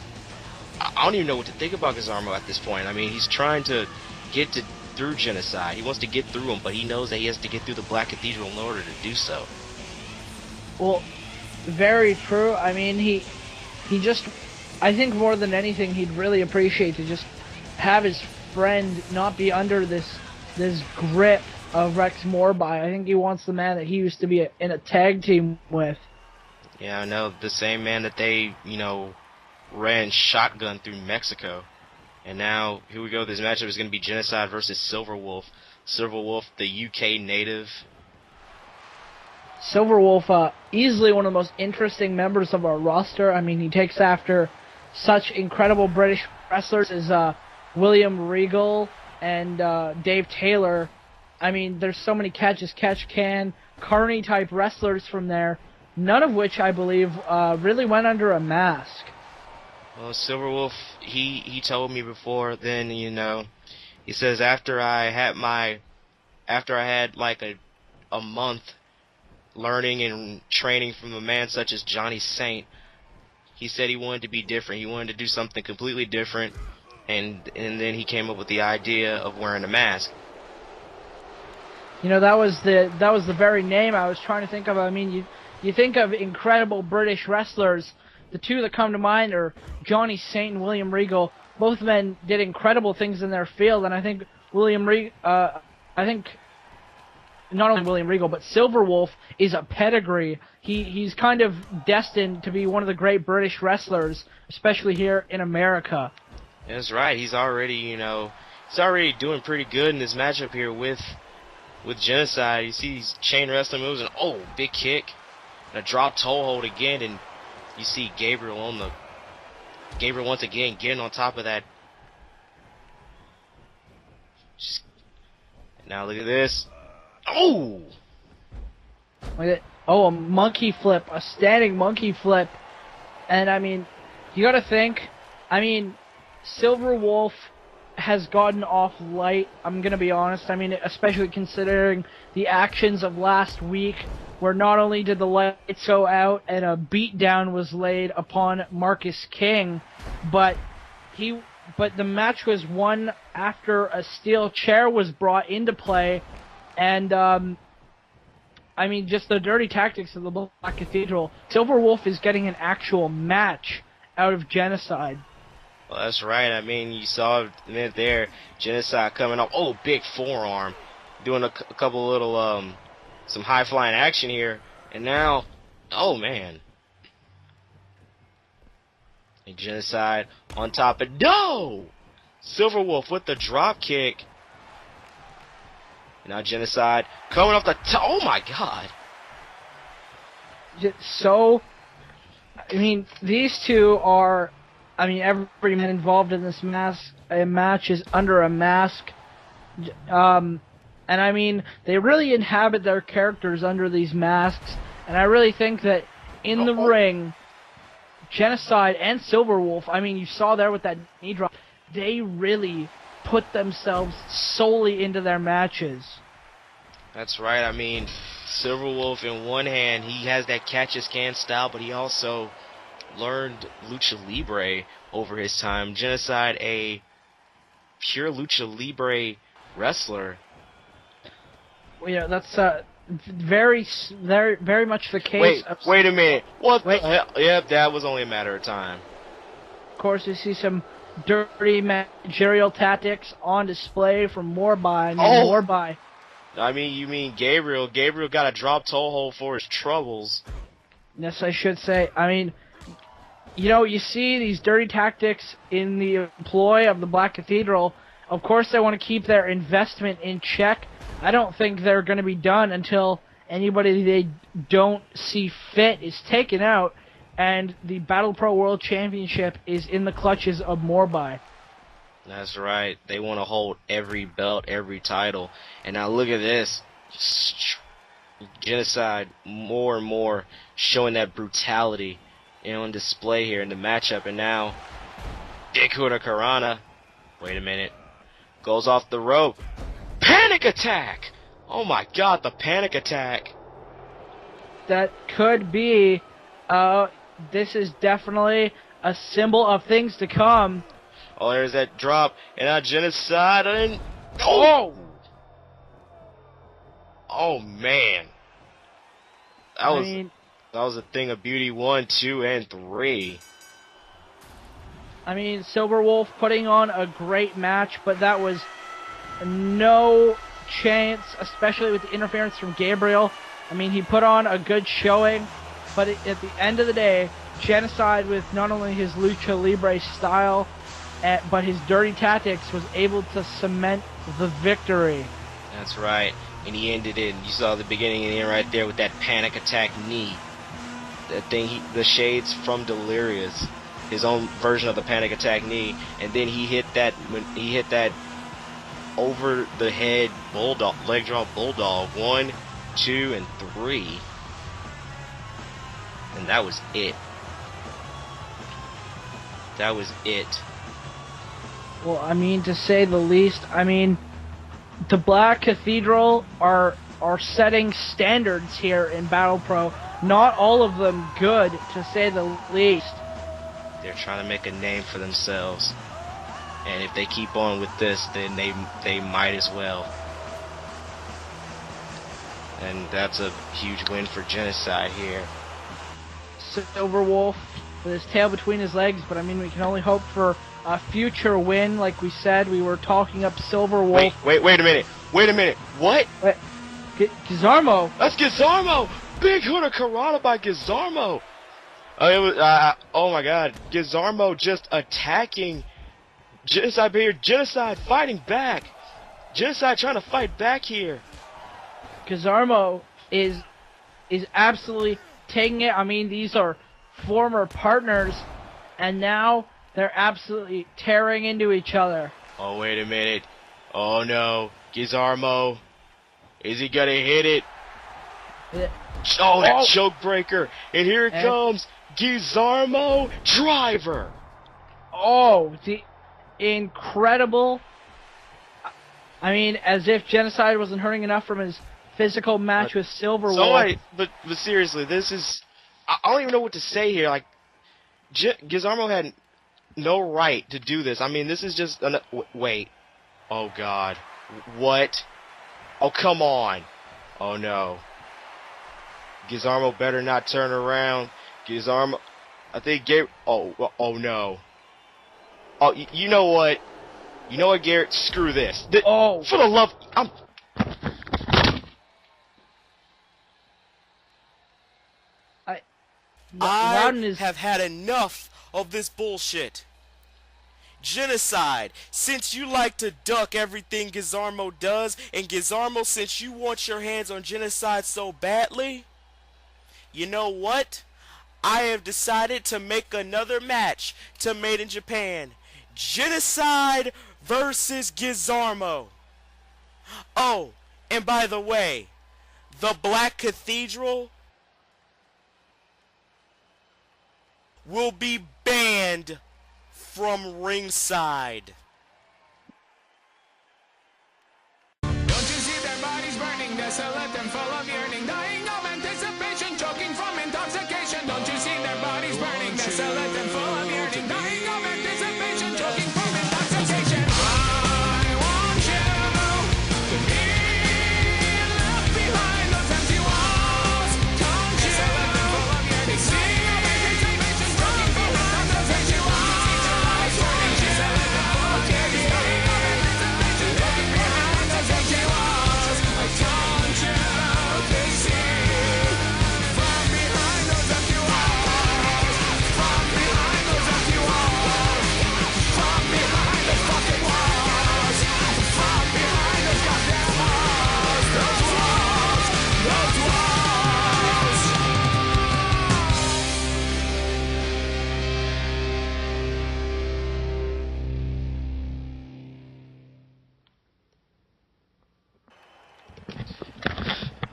Speaker 1: I don't even know what to think about Guillermo at this point. I mean, he's trying to get through Genocide. He wants to get through him, but he knows that he has to get through the Black Cathedral in order to do so.
Speaker 2: Well, very true. I mean, he just, I think more than anything, he'd really appreciate to just have his friend not be under this grip of Rex Morbai. I think he wants the man that he used to be in a tag team with.
Speaker 1: Yeah, I know, the same man that they, ran shotgun through Mexico. And now, here we go, this matchup is going to be Genocide versus Silverwolf. Silverwolf, the UK native.
Speaker 2: Silverwolf, easily one of the most interesting members of our roster. I mean, he takes after such incredible British wrestlers as William Regal and Dave Taylor. I mean, there's so many catch-as-catch-can, Carney-type wrestlers from there, none of which I believe really went under a mask.
Speaker 1: Well, Silverwolf, he told me before then, he says after I had like a month learning and training from a man such as Johnny Saint, he said he wanted to be different. He wanted to do something completely different, and then he came up with the idea of wearing a mask.
Speaker 2: That was the very name I was trying to think of. I mean, you think of incredible British wrestlers. The two that come to mind are Johnny Saint and William Regal. Both men did incredible things in their field, and I think not only William Regal, but Silverwolf is a pedigree. He's kind of destined to be one of the great British wrestlers, especially here in America.
Speaker 1: That's right. He's already doing pretty good in this matchup here with Genocide. You see these chain wrestling moves, and big kick, and a drop toe hold again, and you see Gabriel once again getting on top of that. Now look at this. Oh!
Speaker 2: A monkey flip, a standing monkey flip. And I mean, you gotta think, Silverwolf has gotten off light, I'm gonna be honest. I mean, especially considering the actions of last week, where not only did the lights go out and a beatdown was laid upon Marcus King, but the match was won after a steel chair was brought into play, and just the dirty tactics of the Black Cathedral. Silverwolf is getting an actual match out of Genocide.
Speaker 1: Well, that's right. I mean, you saw it there, Genocide coming up. Oh, big forearm, doing a couple little some high flying action here, and now, oh man, and Genocide on top of Silverwolf with the drop kick. Now Genocide coming off the top. Oh my God!
Speaker 2: So, these two are. Every man involved in this match is under a mask. And they really inhabit their characters under these masks. And I really think that in the ring, Genocide and Silverwolf, you saw there with that knee drop, they really put themselves solely into their matches.
Speaker 1: That's right. Silverwolf in one hand, he has that catch-as-can style, but he also learned Lucha Libre over his time. Genocide, a pure Lucha Libre wrestler.
Speaker 2: Well, that's very, very, very much the case.
Speaker 1: Wait a minute. What the hell? Yep, that was only a matter of time.
Speaker 2: Of course, you see some dirty managerial tactics on display from Morby. Morby.
Speaker 1: You mean Gabriel. Gabriel got a drop toe hold for his troubles.
Speaker 2: Yes, I should say. You see these dirty tactics in the employ of the Black Cathedral. Of course, they want to keep their investment in check. I don't think they're going to be done until anybody they don't see fit is taken out, and the Battle Pro World Championship is in the clutches of Morby.
Speaker 1: That's right. They want to hold every belt, every title. And now look at this. Genocide more and more showing that brutality on display here in the matchup. And now Big Hurricanrana, wait a minute, goes off the rope. Panic attack! Oh my God, the panic attack.
Speaker 2: That could be, this is definitely a symbol of things to come.
Speaker 1: Oh, there's that drop, and now Genocide, and oh man, that was a thing of beauty. 1, 2, and 3.
Speaker 2: Silverwolf putting on a great match, but that was no chance, especially with the interference from Gabriel. He put on a good showing, but at the end of the day, Genocide, with not only his Lucha Libre style, but his dirty tactics, was able to cement the victory.
Speaker 1: That's right. And he ended it. You saw the beginning and the end right there with that panic attack knee. That thing, the shades from Delirious, his own version of the panic attack knee. And then he hit that over the head bulldog, leg drop bulldog. 1, 2, and 3. And that was it. That was it.
Speaker 2: Well, I mean, to say the least, I mean, the Black Cathedral are setting standards here in Battle Pro. Not all of them good, to say the least.
Speaker 1: They're trying to make a name for themselves. And if they keep on with this, then they might as well. And that's a huge win for Genocide here.
Speaker 2: Silver Wolf with his tail between his legs, but I mean, we can only hope for a future win. Like we said, we were talking up Silver Wolf.
Speaker 1: Wait a minute. What?
Speaker 2: Gizarmo.
Speaker 1: That's Gizarmo! Big Hood of Karana by Gizarmo! Oh my god. Gizarmo just attacking Genocide here. Genocide fighting back. Genocide trying to fight back here.
Speaker 2: Gizarmo is absolutely taking it. I mean, these are former partners, and now they're absolutely tearing into each other.
Speaker 1: Oh, wait a minute. Oh no. Gizarmo. Is he gonna hit it? Oh, that choke breaker. And here it comes. Gizarmo driver.
Speaker 2: Oh, the incredible. I mean, as if Genocide wasn't hurting enough from his physical match with Silver Wolf.
Speaker 1: But seriously, this is... I don't even know what to say here. Like, Gizarmo had no right to do this. I mean, this is just... Wait. Oh, God. What? Oh, come on. Oh, no. Gizarmo better not turn around. Gizarmo... I think Garrett... Oh, no. Oh, you know what? You know what, Garrett? Screw this. For the love... I have had enough of this bullshit. Genocide, since you like to duck everything Gizarmo does, and Gizarmo, since you want your hands on Genocide so badly, you know what? I have decided to make another match to Made in Japan. Genocide versus Gizarmo. Oh, and by the way, the Black Cathedral will be banned from ringside.
Speaker 3: Don't you see their bodies burning, desolate and full of yearning, dying of anticipation, choking from intoxication. Don't you see their bodies burning, desolate and full of yearning, dying of anticipation, choking from intoxication. I want you to be left behind those empty walls. Don't you see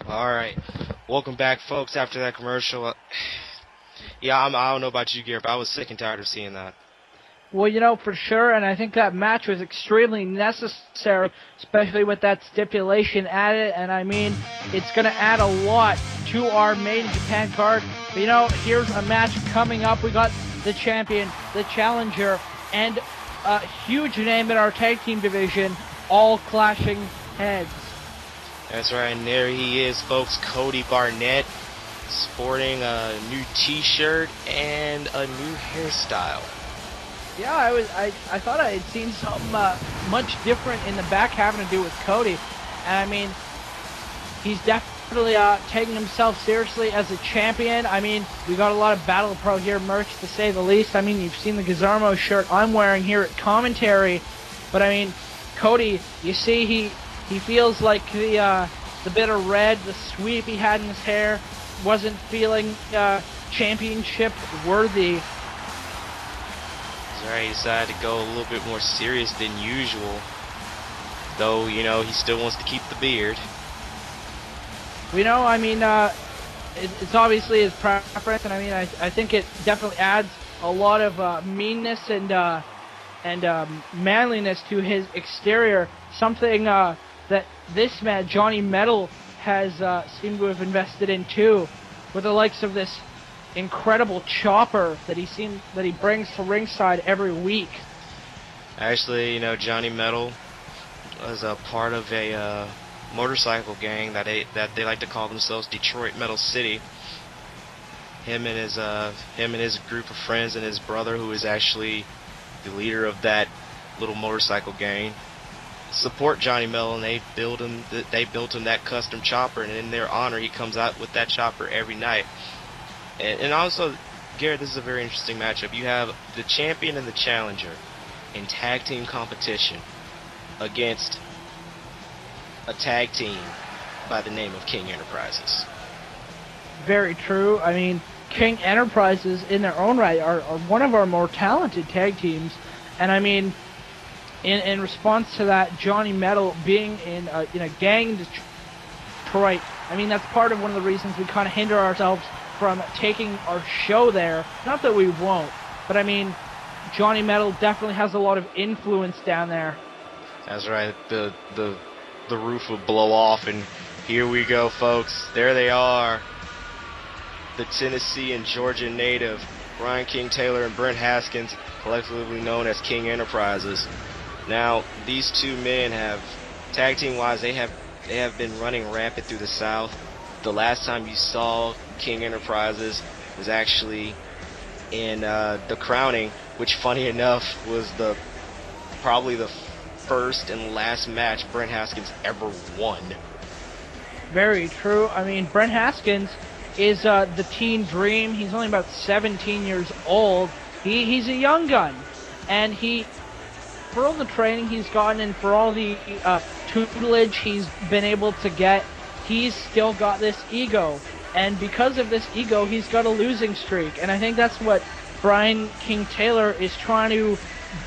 Speaker 1: Alright, welcome back, folks, after that commercial. I don't know about you, Garrett, but I was sick and tired of seeing that.
Speaker 2: Well, you know, for sure, and I think that match was extremely necessary, especially with that stipulation added, and I mean, it's going to add a lot to our Made in Japan card. But, you know, here's a match coming up. We got the champion, the challenger, and a huge name in our tag team division, all clashing heads.
Speaker 1: That's right, and there he is, folks, Cody Barnett, sporting a new t-shirt and a new hairstyle.
Speaker 2: Yeah, I thought I had seen something much different in the back having to do with Cody. And I mean, he's definitely taking himself seriously as a champion. I mean, we got a lot of Battle Pro here merch, to say the least. I mean, you've seen the Gizarmo shirt I'm wearing here at commentary. But I mean, Cody, you see, he feels like the bit of red, the sweep he had in his hair, wasn't feeling championship worthy.
Speaker 1: That's right, he decided to go a little bit more serious than usual. though, he still wants to keep the beard.
Speaker 2: I mean, it's obviously his preference, and I mean, I think it definitely adds a lot of meanness and manliness to his exterior. Something that this man, Johnny Metal, has seemed to have invested in too, with the likes of this incredible chopper that he brings to ringside every week.
Speaker 1: Actually, Johnny Metal was a part of a motorcycle gang that they like to call themselves Detroit Metal City. Him and his group of friends and his brother, who is actually the leader of that little motorcycle gang, support Johnny Metal, and they built him that custom chopper, and in their honor, he comes out with that chopper every night. And also, Garrett, this is a very interesting matchup. You have the champion and the challenger in tag team competition against a tag team by the name of King Enterprises.
Speaker 2: Very true. I mean, King Enterprises, in their own right, are one of our more talented tag teams. And I mean, in response to that, Johnny Metal being in a gang in Detroit, I mean, that's part of one of the reasons we kind of hinder ourselves from taking our show there. Not that we won't, but I mean, Johnny Metal definitely has a lot of influence down there.
Speaker 1: That's right. The roof will blow off, and here we go, folks. There they are. The Tennessee and Georgia native, Brian King Taylor and Brent Haskins, collectively known as King Enterprises. Now, these two men have, tag team wise, they have been running rampant through the South. The last time you saw King Enterprises was actually in the Crowning, which, funny enough, was probably the first and last match Brent Haskins ever won.
Speaker 2: Very true. I mean, Brent Haskins is the teen dream. He's only about 17 years old. He's a young gun, and for all the training he's gotten and for all the tutelage he's been able to get, he's still got this ego. And because of this ego, he's got a losing streak. And I think that's what Brian King Taylor is trying to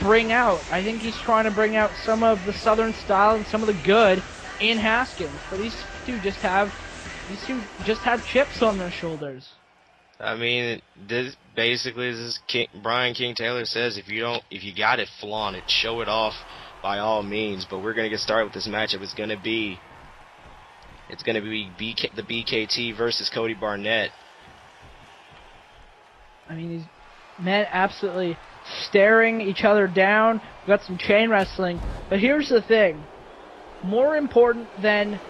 Speaker 2: bring out. I think he's trying to bring out some of the Southern style and some of the good in Haskins. But these two just have chips on their shoulders.
Speaker 1: I mean, this is Brian King Taylor says, if you got it, flaunt it, show it off by all means. But we're gonna get started with this matchup. It's gonna be the BKT versus Cody Barnett. I
Speaker 2: mean, these men absolutely staring each other down. We've got some chain wrestling. But here's the thing. More important than...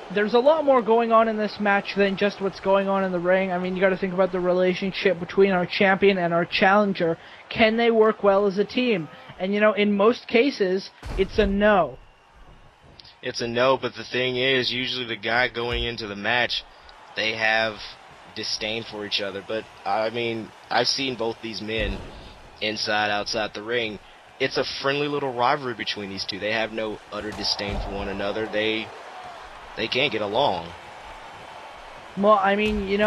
Speaker 2: There's a lot more going on in this match than just what's going on in the ring. I mean, you got to think about the relationship between our champion and our challenger. Can they work well as a team? And, in most cases, it's a no.
Speaker 1: It's a no, but the thing is, usually the guy going into the match, they have disdain for each other. But, I mean, I've seen both these men inside, outside the ring. It's a friendly little rivalry between these two. They have no utter disdain for one another. They can't get along.
Speaker 2: Well, I mean,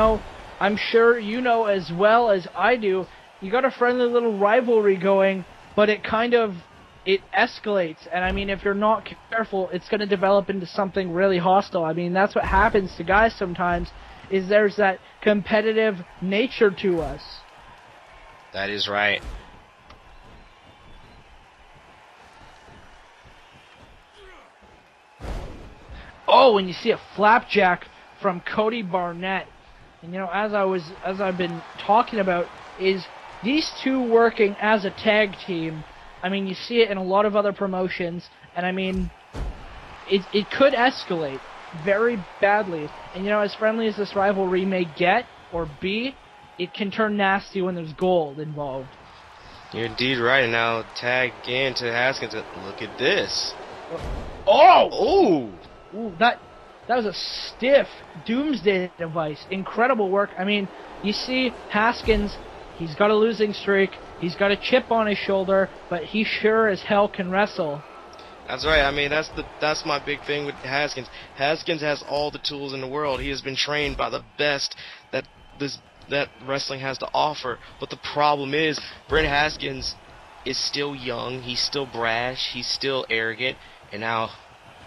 Speaker 2: I'm sure you know as well as I do, you got a friendly little rivalry going, but it escalates. And I mean, if you're not careful, it's going to develop into something really hostile. I mean, that's what happens to guys sometimes, is there's that competitive nature to us.
Speaker 1: That is right.
Speaker 2: Oh, and you see a flapjack from Cody Barnett. And as I've been talking about, is these two working as a tag team. I mean, you see it in a lot of other promotions, and I mean, it could escalate very badly. And as friendly as this rivalry may get or be, it can turn nasty when there's gold involved.
Speaker 1: You're indeed right. And now tag in to Haskins. Look at this.
Speaker 2: Oh! Ooh, that was a stiff doomsday device. Incredible work. I mean, you see Haskins, he's got a losing streak, he's got a chip on his shoulder, but he sure as hell can wrestle.
Speaker 1: That's right. I mean, that's my big thing with Haskins. Haskins has all the tools in the world. He has been trained by the best that wrestling has to offer. But the problem is, Brent Haskins is still young, he's still brash, he's still arrogant, and now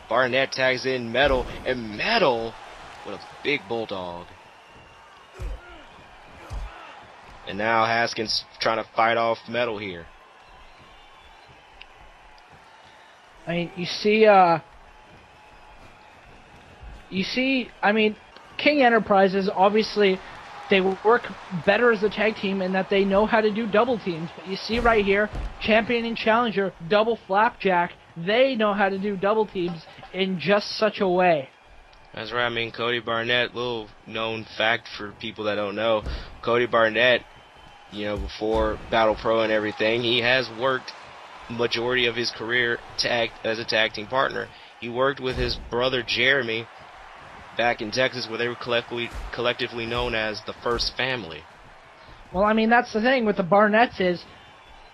Speaker 1: Barnett tags in Metal, and Metal with a big bulldog. And now Haskins trying to fight off Metal here.
Speaker 2: I mean, you see, I mean, King Enterprises, obviously, they work better as a tag team in that they know how to do double teams. But you see right here, Champion and Challenger, double flapjack, they know how to do double teams in just such a way.
Speaker 1: That's right. I mean, Cody Barnett, little known fact for people that don't know, Cody Barnett, you know, before Battle Pro and everything, he has worked majority of his career as a tag team partner. He worked with his brother Jermey back in Texas, where they were collectively known as the First Family.
Speaker 2: Well, I mean, that's the thing with the Barnetts is,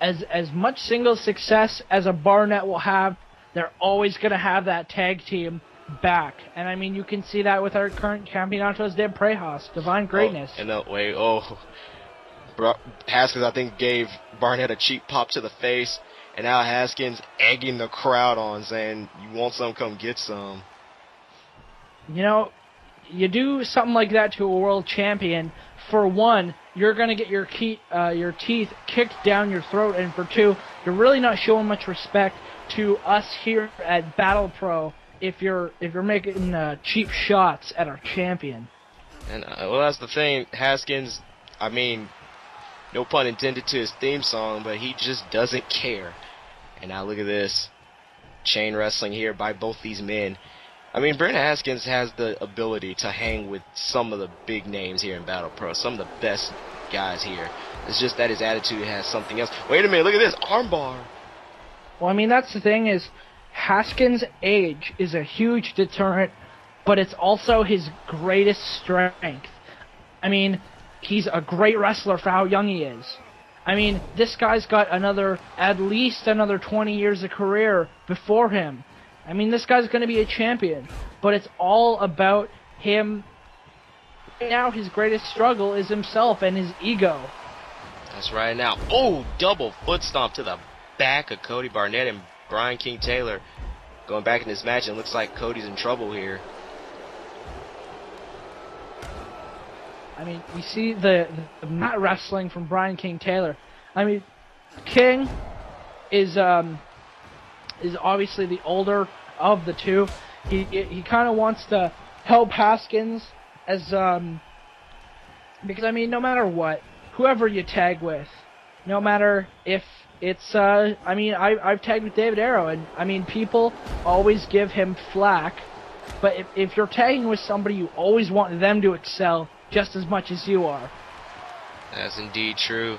Speaker 2: as much single success as a Barnett will have, they're always going to have that tag team back. And I mean, you can see that with our current Campeonatos de Prejas, Divine Greatness.
Speaker 1: Haskins, I think, gave Barnett a cheap pop to the face, and now Haskins egging the crowd on, saying, "You want some, come get some."
Speaker 2: You know, you do something like that to a world champion, for one, you're going to get your teeth kicked down your throat, and for two, you're really not showing much respect to us here at Battle Pro if you're making cheap shots at our champion.
Speaker 1: And well, that's the thing, Haskins, I mean, no pun intended to his theme song, but he just doesn't care. And now look at this, chain wrestling here by both these men. I mean, Brent Haskins has the ability to hang with some of the big names here in Battle Pro, some of the best guys here. It's just that his attitude has something else. Wait a minute, look at this, armbar.
Speaker 2: Well, I mean, that's the thing is, Haskins' age is a huge deterrent, but it's also his greatest strength. I mean, he's a great wrestler for how young he is. I mean, this guy's got at least another 20 years of career before him. I mean, this guy's going to be a champion, but it's all about him. Right now, his greatest struggle is himself and his ego.
Speaker 1: That's right. Now, oh, double foot stomp to the back of Cody Barnett and Brian King Taylor. Going back in this match, it looks like Cody's in trouble here.
Speaker 2: I mean, you see the mat wrestling from Brian King Taylor. I mean, King is obviously the older of the two. He kind of wants to help Haskins as because I mean, no matter what, whoever you tag with, no matter if it's I mean, I've tagged with David Arrow, and I mean, people always give him flack, but if you're tagging with somebody, you always want them to excel just as much as you are.
Speaker 1: That's indeed true.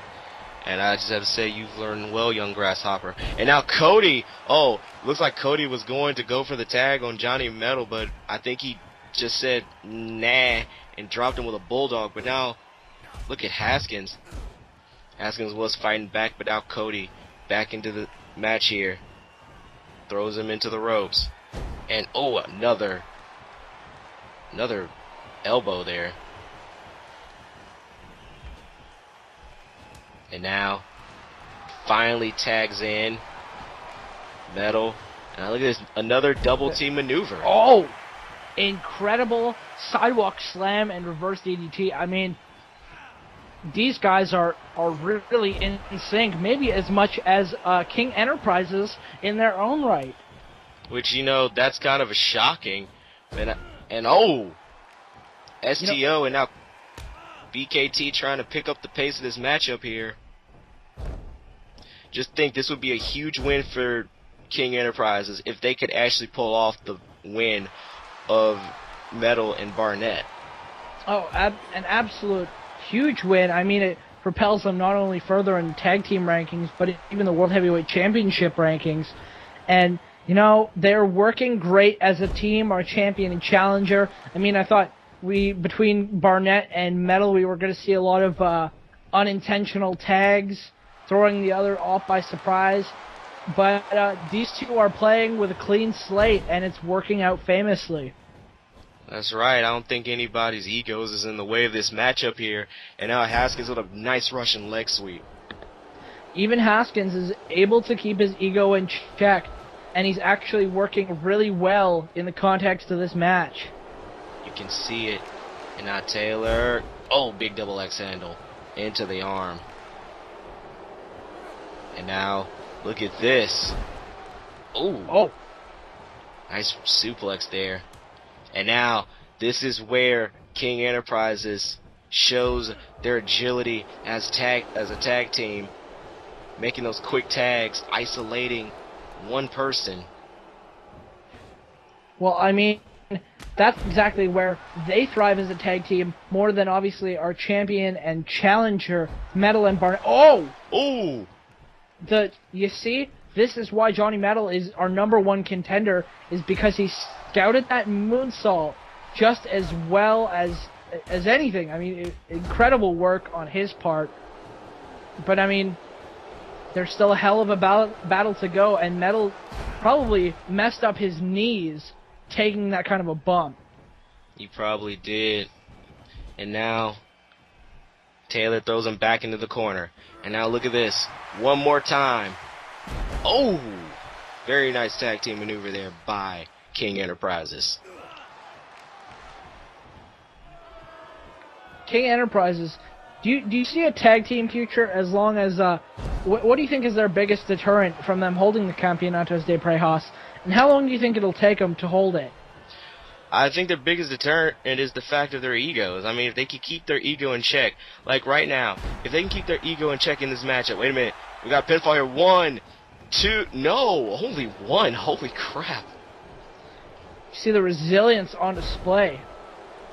Speaker 1: And I just have to say, you've learned well, young grasshopper. And now Cody, looks like Cody was going to go for the tag on Johnny Metal, but I think he just said, nah, and dropped him with a bulldog. But now, look at Haskins. Haskins was fighting back, but now Cody back into the match here. Throws him into the ropes. And, another elbow there. And now, finally tags in Metal. And now look at this, another double team maneuver.
Speaker 2: Oh, incredible sidewalk slam and reverse DDT. I mean, these guys are really in sync, maybe as much as King Enterprises in their own right.
Speaker 1: Which, you know, that's kind of a shocking. STO, and now BKT trying to pick up the pace of this matchup here. Just think this would be a huge win for King Enterprises if they could actually pull off the win of Metal and Barnett.
Speaker 2: Oh, an absolute huge win. I mean, it propels them not only further in tag team rankings, but even the World Heavyweight Championship rankings. And, you know, they're working great as a team, our champion and challenger. I mean, I thought between Barnett and Metal, we were going to see a lot of unintentional tags, throwing the other off by surprise. But these two are playing with a clean slate, and it's working out famously.
Speaker 1: That's right. I don't think anybody's egos is in the way of this matchup here. And now Haskins with a nice Russian leg sweep.
Speaker 2: Even Haskins is able to keep his ego in check. and he's actually working really well in the context of this match.
Speaker 1: You can see it. And now Taylor. Oh, big double X handle into the arm. And now, look at this. Ooh.
Speaker 2: Oh.
Speaker 1: Nice suplex there. And now, this is where King Enterprises shows their agility as a tag team, making those quick tags, isolating one person.
Speaker 2: Well, I mean, that's exactly where they thrive as a tag team, more than obviously our champion and challenger, Metal and Barnett. Oh!
Speaker 1: Ooh!
Speaker 2: You see, this is why Johnny Metal is our #1 contender, is because he scouted that moonsault just as well as anything. I mean, incredible work on his part. But I mean, there's still a hell of a battle to go, and Metal probably messed up his knees taking that kind of a bump.
Speaker 1: He probably did. And now, Taylor throws him back into the corner. And now look at this. One more time. Oh! Very nice tag team maneuver there by King Enterprises.
Speaker 2: King Enterprises, do you see a tag team future as long as, what do you think is their biggest deterrent from them holding the Campeonatos de Parejas? And how long do you think it'll take them to hold it?
Speaker 1: I think their biggest deterrent is the fact of their egos. I mean, if they can keep their ego in check, like right now, if they can keep their ego in check in this matchup, wait a minute, we got pinfall here, 1, 2, no, only 1, holy crap.
Speaker 2: You see the resilience on display.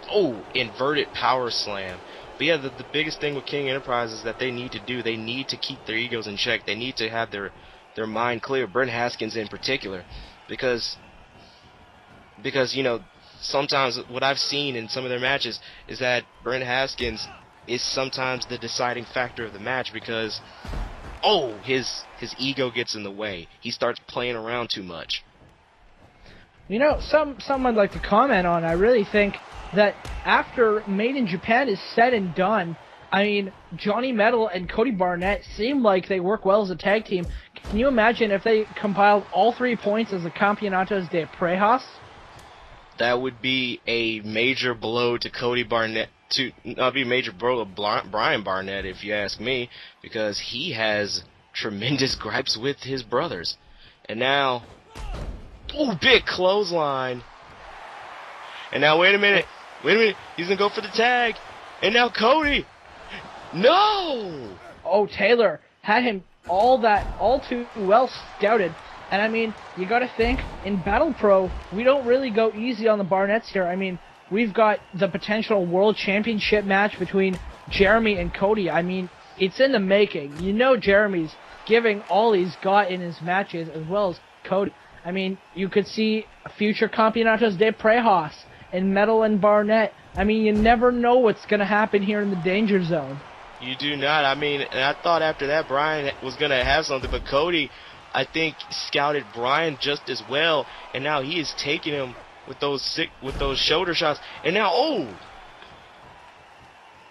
Speaker 1: Oh, inverted power slam. But yeah, the biggest thing with King Enterprises that they need to do, they need to keep their egos in check. They need to have their mind clear, Brent Haskins in particular, because you know, sometimes what I've seen in some of their matches is that Brent Haskins is sometimes the deciding factor of the match because, his ego gets in the way. He starts playing around too much.
Speaker 2: You know, some I'd like to comment on. I really think that after Made in Japan is said and done, I mean, Johnny Metal and Cody Barnett seem like they work well as a tag team. Can you imagine if they compiled all 3 points as the Campeonatos de Parejas?
Speaker 1: That would be a major blow to Cody Barnett. Not be a major blow to Brian Barnett, if you ask me, because he has tremendous gripes with his brothers. And now, big clothesline. And now, wait a minute, he's gonna go for the tag. And now Cody, no!
Speaker 2: Oh, Taylor had him all too well scouted. And I mean, you gotta think, in Battle Pro, we don't really go easy on the Barnetts here. I mean, we've got the potential World Championship match between Jermey and Cody. I mean, it's in the making. You know Jeremy's giving all he's got in his matches, as well as Cody. I mean, you could see future Campeonatos de Parejas and Metal and Barnett. I mean, you never know what's gonna happen here in the Danger Zone.
Speaker 1: You do not. I mean, and I thought after that Brian was gonna have something, but Cody, I think, scouted Brian just as well, and now he is taking him with those shoulder shots. And now,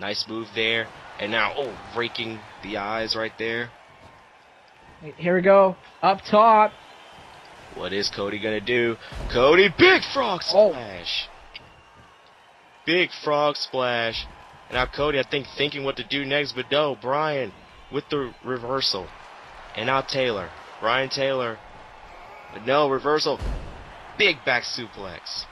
Speaker 1: nice move there. And now, breaking the eyes right there.
Speaker 2: Here we go, up top.
Speaker 1: What is Cody gonna do? Cody, big frog splash. Big frog splash. And now Cody, I think, thinking what to do next, but no, Brian with the reversal. And now Taylor. Brian Taylor. But no, reversal. Big back suplex.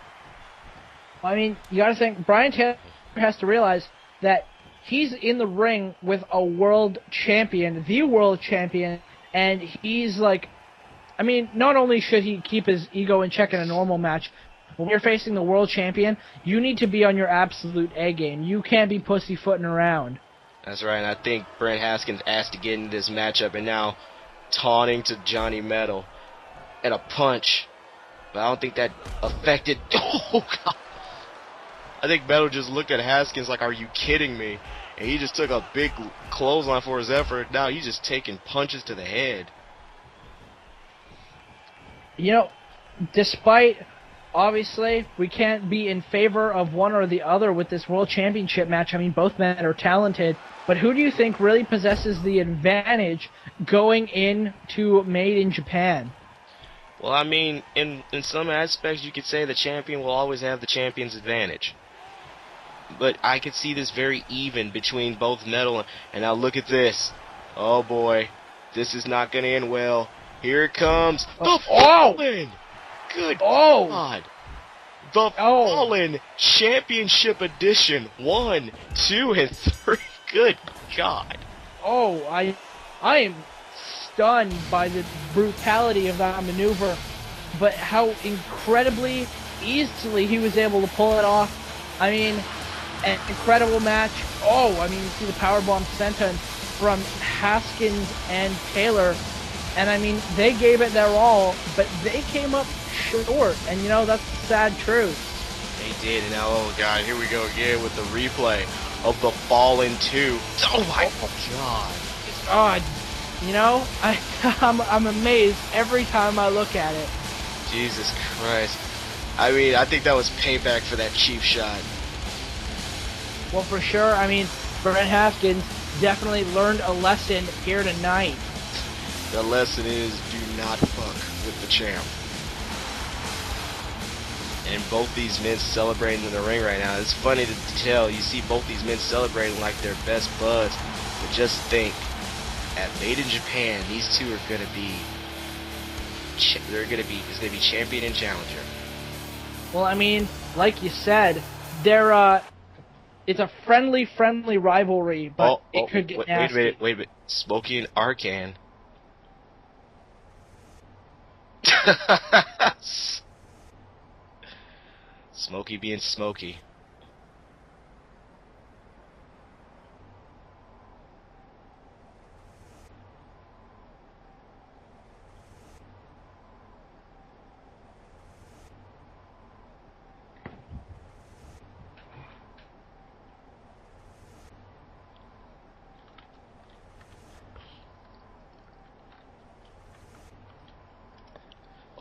Speaker 2: I mean, you gotta think, Brian Taylor has to realize that he's in the ring with a world champion, the world champion, and he's like, I mean, not only should he keep his ego in check in a normal match, when you're facing the world champion, you need to be on your absolute A game. You can't be pussyfooting around.
Speaker 1: That's right, and I think Brent Haskins asked to get into this matchup, and now taunting to Johnny Metal. And a punch. But I don't think that affected... Oh, God. I think Metal just looked at Haskins like, are you kidding me? And he just took a big clothesline for his effort. Now he's just taking punches to the head.
Speaker 2: You know, despite, obviously, we can't be in favor of one or the other with this World Championship match. I mean, both men are talented. But who do you think really possesses the advantage going into Made in Japan?
Speaker 1: Well, I mean, in some aspects, you could say the champion will always have the champion's advantage. But I could see this very even between both metal and now look at this. Oh boy, this is not going to end well. Here it comes. The Fallen! Good God. The Fallen Championship Edition 1, 2, and 3. Good God.
Speaker 2: Oh, I am stunned by the brutality of that maneuver, but how incredibly easily he was able to pull it off. I mean, an incredible match. Oh, I mean, you see the powerbomb sentence from Haskins and Taylor, and I mean, they gave it their all, but they came up short, and you know, that's the sad truth.
Speaker 1: They did, and now, oh God, here we go again with the replay of the Fallen 2. Oh my God.
Speaker 2: You know, I'm amazed every time I look at it.
Speaker 1: Jesus Christ. I mean, I think that was payback for that cheap shot.
Speaker 2: Well, for sure. I mean, Brent Haskins definitely learned a lesson here tonight.
Speaker 1: The lesson is, do not fuck with the champ. And both these men celebrating in the ring right now. It's funny to tell. You see both these men celebrating like they're best buds. But just think, at Made in Japan, these two are gonna be. It's gonna be champion and challenger.
Speaker 2: Well, I mean, like you said, it's a friendly rivalry, but it could get nasty.
Speaker 1: Wait a minute. Smokey and Arcan. Smokey being Smokey.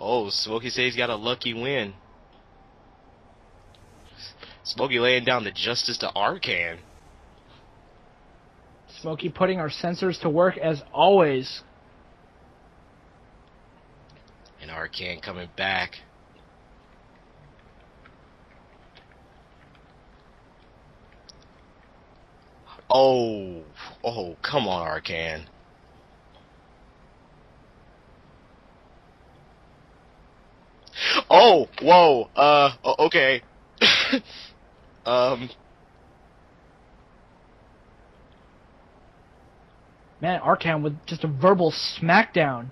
Speaker 1: Oh, Smokey says he's got a lucky win. Smokey laying down the justice to Arcan.
Speaker 2: Smokey putting our sensors to work as always.
Speaker 1: And Arcan coming back. Oh, come on, Arcan. Oh, whoa, okay.
Speaker 2: Man, Arcan with just a verbal smackdown.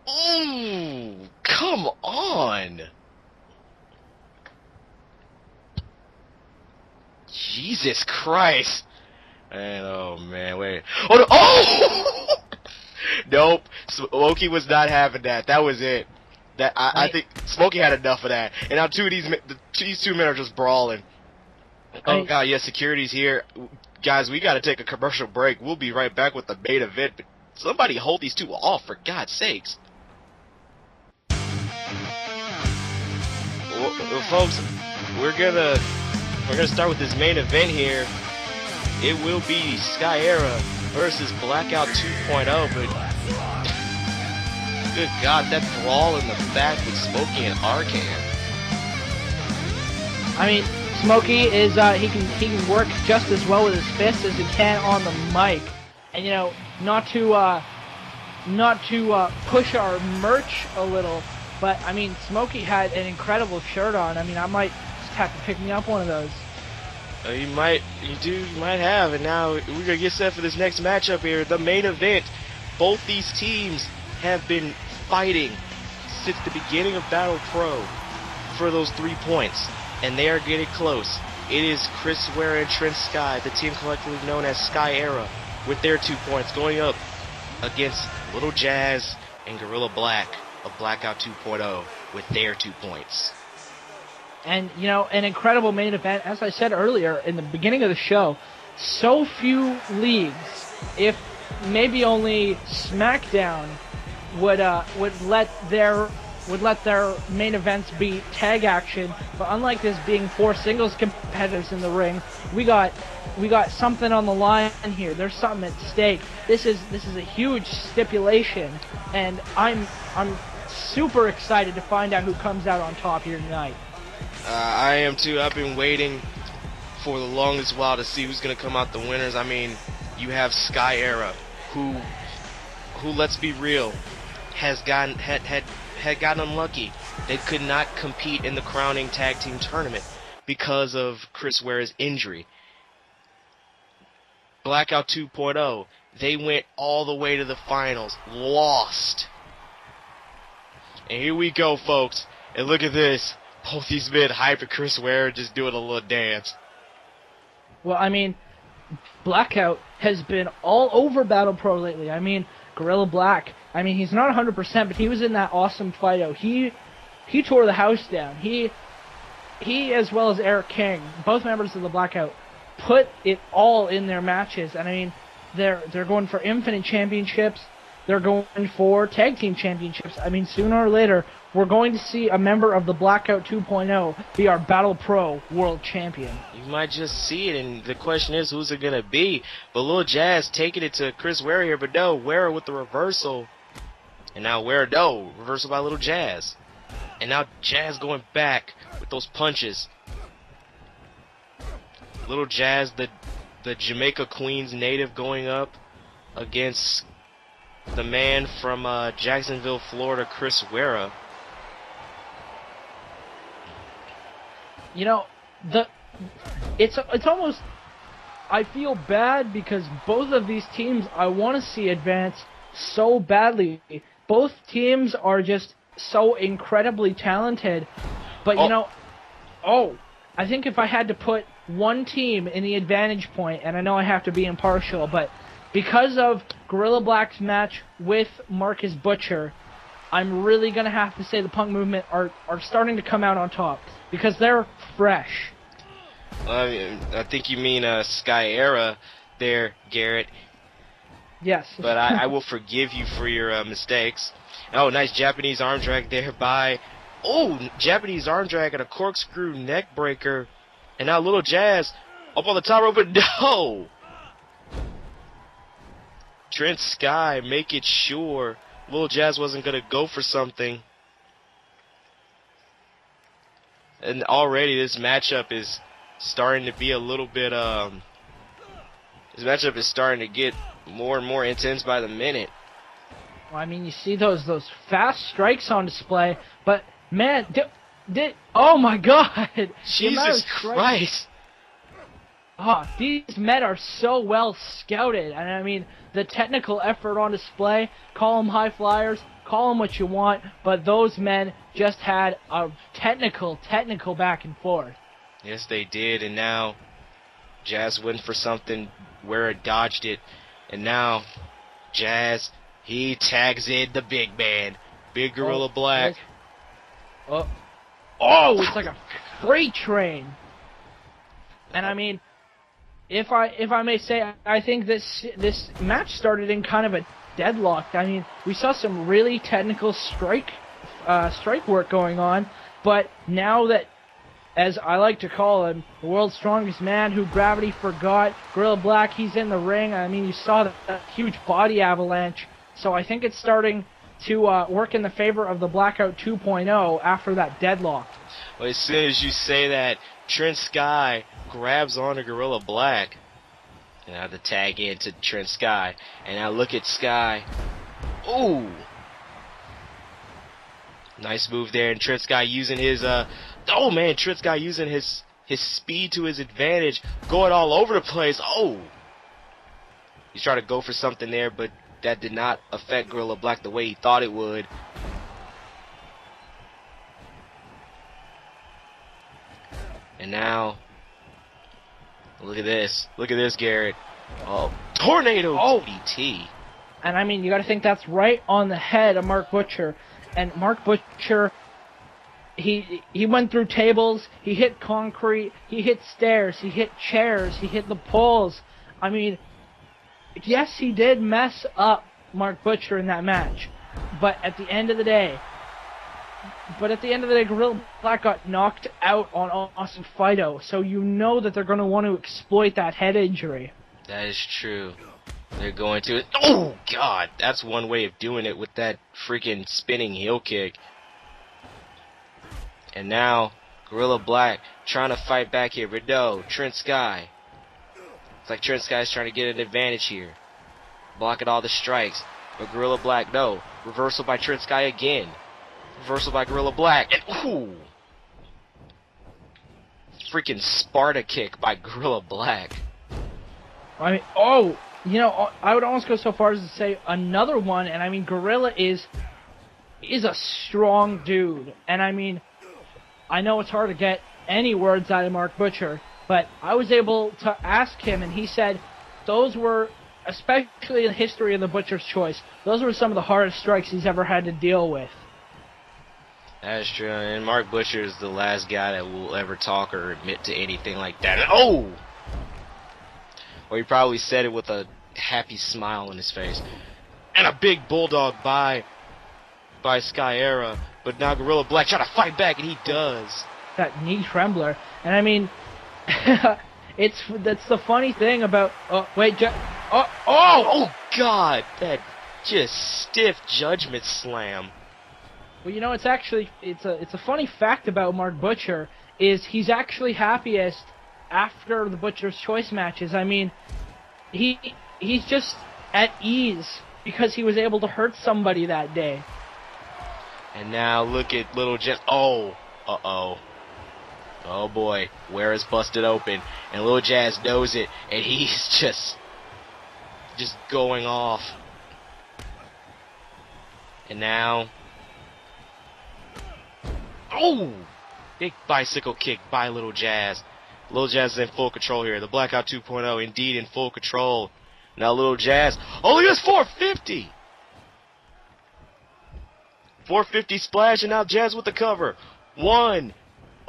Speaker 1: Ooh, come on. Jesus Christ. And oh man, wait. Oh no. Oh! Nope. Smokey was not having that. That was it. I think Smokey had enough of that. And now these two men are just brawling. Oh God, yeah, security's here. Guys, we gotta take a commercial break. We'll be right back with the main event. But somebody hold these two off, for God's sakes. Well, folks, we're gonna start with this main event here. It will be Skyerra versus Blackout 2.0, but good God, that brawl in the back with Smokey and Arcan.
Speaker 2: I mean, Smokey is he can work just as well with his fists as he can on the mic, and you know, not to push our merch a little, but I mean, Smokey had an incredible shirt on. I mean, I might just have to pick me up one of those.
Speaker 1: You might have, and now we're gonna get set for this next matchup here, the main event. Both these teams have been fighting since the beginning of Battle Pro for those 3 points, and they are getting close. It is Chris Swear and Trent Sky, the team collectively known as Skyerra, with their 2 points, going up against Little Jazz and Gorilla Black of Blackout 2.0 with their 2 points.
Speaker 2: And, you know, an incredible main event. As I said earlier in the beginning of the show, so few leagues, if maybe only SmackDown would let their main events be tag action. But unlike this being 4 singles competitors in the ring, we got we got something on the line here. There's something at stake. This is a huge stipulation, and I'm super excited to find out who comes out on top here tonight.
Speaker 1: I am too. I've been waiting for the longest while to see who's gonna come out the winners. I mean, you have Skyerra, who let's be real, had gotten unlucky. They could not compete in the crowning tag team tournament because of Chris Ware's injury. Blackout 2.0, they went all the way to the finals, lost. And here we go, folks. And look at this. Both these men hyping Chris Ware, just doing a little dance.
Speaker 2: Well, I mean, Blackout has been all over Battle Pro lately. I mean, Gorilla Black, I mean, he's not 100%, but he was in that awesome fight out. He tore the house down. He, as well as Eric King, both members of the Blackout, put it all in their matches. And I mean, they're going for Infinite Championships. They're going for Tag Team Championships. I mean, sooner or later, we're going to see a member of the Blackout 2.0 be our Battle Pro World Champion.
Speaker 1: You might just see it, and the question is, who's it going to be? But Lil Jazz taking it to Chris Ware here, but no, Ware with the reversal. And now Ware, no, reversal by Lil Jazz. And now Jazz going back with those punches. Lil Jazz, the Jamaica Queens native, going up against the man from Jacksonville, Florida, Chris Ware.
Speaker 2: You know, it's almost, I feel bad because both of these teams I want to see advance so badly. Both teams are just so incredibly talented. But you know, I think if I had to put one team in the advantage point, and I know I have to be impartial, but because of Gorilla Black's match with Marcus Butcher, I'm really going to have to say the Punk Movement are starting to come out on top because they're fresh.
Speaker 1: I think you mean Skyerra there, Garrett.
Speaker 2: Yes.
Speaker 1: But I will forgive you for your mistakes. Oh, nice Japanese arm drag there by... Oh, Japanese arm drag and a corkscrew neck breaker. And now Lil Jazz up on the top rope, but no! Trent Sky making sure Lil Jazz wasn't going to go for something. And already this matchup is starting to be a little bit, this matchup is starting to get more and more intense by the minute.
Speaker 2: Well, I mean, you see those fast strikes on display, but man, oh my God!
Speaker 1: Jesus Christ!
Speaker 2: Oh, these men are so well scouted, and I mean, the technical effort on display, call them high flyers, call them what you want, but those men just had a technical back and forth.
Speaker 1: Yes, they did, and now Jazz went for something where it dodged it, and now Jazz, he tags in the big man, Big Gorilla Black.
Speaker 2: Oh, it's like a freight train. And I mean, if I may say, I think this match started in kind of a deadlock. I mean, we saw some really technical strike work going on, but now that, as I like to call him, the world's strongest man who gravity forgot, Gorilla Black, he's in the ring. I mean, you saw that huge body avalanche. So I think it's starting to work in the favor of the Blackout 2.0 after that deadlock.
Speaker 1: Well, as soon as you say that, Trent Sky grabs onto Gorilla Black. And now the tag in to Trent Sky. And now look at Sky. Ooh! Nice move there. And Trent Sky using his, Trent Sky using his speed to his advantage. Going all over the place. Oh! He's trying to go for something there, but that did not affect Gorilla Black the way he thought it would. And now, look at this. Look at this, Garrett. Oh, tornado DDT.
Speaker 2: And I mean, you got to think that's right on the head of Mark Butcher. And Mark Butcher, he went through tables, he hit concrete, he hit stairs, he hit chairs, he hit the poles. I mean, yes, he did mess up Mark Butcher in that match. But at the end of the day, But at the end of the day, Gorilla Black got knocked out on Austin Fido, so you know that they're going to want to exploit that head injury.
Speaker 1: That is true. They're going to. Oh, God. That's one way of doing it with that freaking spinning heel kick. And now, Gorilla Black trying to fight back here. But no, Trent Sky. It's like Trent Sky's trying to get an advantage here. Blocking all the strikes. But Gorilla Black, no. Reversal by Trent Sky again. Reversal by Gorilla Black. And, ooh. Freaking Sparta kick by Gorilla Black.
Speaker 2: I mean, oh, you know, I would almost go so far as to say another one, and I mean, Gorilla is a strong dude, and I mean, I know it's hard to get any words out of Mark Butcher, but I was able to ask him, and he said those were, especially in the history of the Butcher's Choice, those were some of the hardest strikes he's ever had to deal with.
Speaker 1: That's true, and Mark Butcher is the last guy that will ever talk or admit to anything like that. Oh! Or he probably said it with a happy smile on his face. And a big bulldog by Skyerra. But now Gorilla Black trying to fight back, and he does.
Speaker 2: That knee trembler. And I mean, that's the funny thing about...
Speaker 1: Oh, God! That just stiff judgment slam.
Speaker 2: Well, you know, it's a funny fact about Mark Butcher is he's actually happiest after the Butcher's Choice matches. I mean, he's just at ease because he was able to hurt somebody that day.
Speaker 1: And now look at Little Jazz. Oh, oh boy, where is busted open, and Little Jazz knows it, and he's just going off. And now, oh, big bicycle kick by Little Jazz. Little Jazz is in full control here. The Blackout 2.0 indeed in full control. Now Little Jazz. Oh, look at this 450. 450 splash, and now Jazz with the cover. One.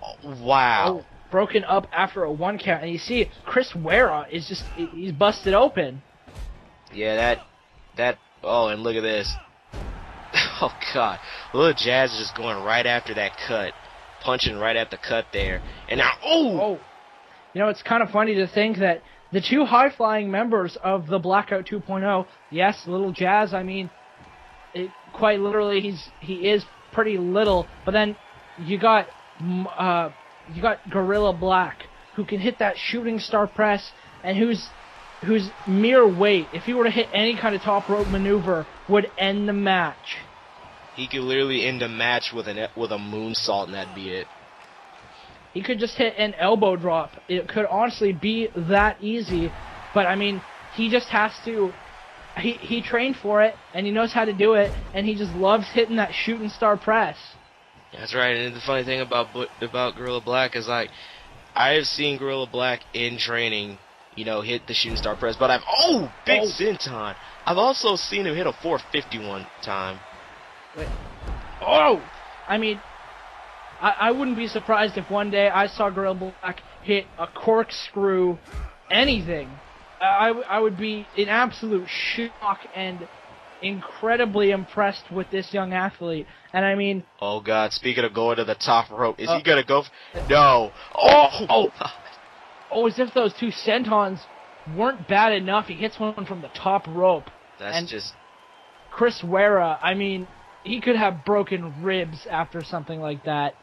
Speaker 1: Oh, wow.
Speaker 2: Oh, broken up after a 1 count. And you see Chris Wera is he's busted open.
Speaker 1: Yeah, that. Oh, and look at this. Oh, God. Little Jazz is just going right after that cut. Punching right at the cut there. And now, oh.
Speaker 2: You know, it's kind of funny to think that the two high-flying members of the Blackout 2.0, yes, Little Jazz, I mean, quite literally, he is pretty little, but then you got Gorilla Black, who can hit that shooting star press, and whose mere weight, if he were to hit any kind of top rope maneuver, would end the match.
Speaker 1: He could literally end a match with a moonsault, and that'd be it.
Speaker 2: He could just hit an elbow drop. It could honestly be that easy. But, I mean, he just has to... He trained for it, and he knows how to do it, and he just loves hitting that shooting star press.
Speaker 1: That's right, and the funny thing about Gorilla Black is, like, I have seen Gorilla Black in training, you know, hit the shooting star press, but big senton. I've also seen him hit a 450 one time.
Speaker 2: Wait. Oh! I mean... I wouldn't be surprised if one day I saw Gorilla Black hit a corkscrew, anything. I would be in absolute shock and incredibly impressed with this young athlete. And I mean...
Speaker 1: Oh, God, speaking of going to the top rope, is he going to go... No. Oh!
Speaker 2: Oh, as if those two sentons weren't bad enough. He hits one from the top rope.
Speaker 1: Just...
Speaker 2: Chris Wera, I mean, he could have broken ribs after something like that.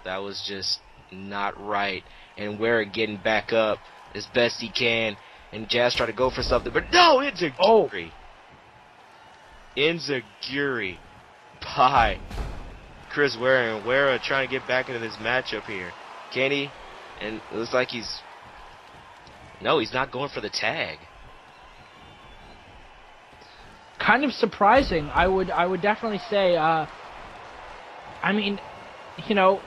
Speaker 1: That was just not right. And Wera getting back up as best he can. And Jazz tried to go for something, but no, Enziguri. Enziguri by Chris Wera. And Wera trying to get back into this matchup here. Can he? And it looks like he's... No, he's not going for the tag.
Speaker 2: Kind of surprising, I would definitely say. I mean, you know,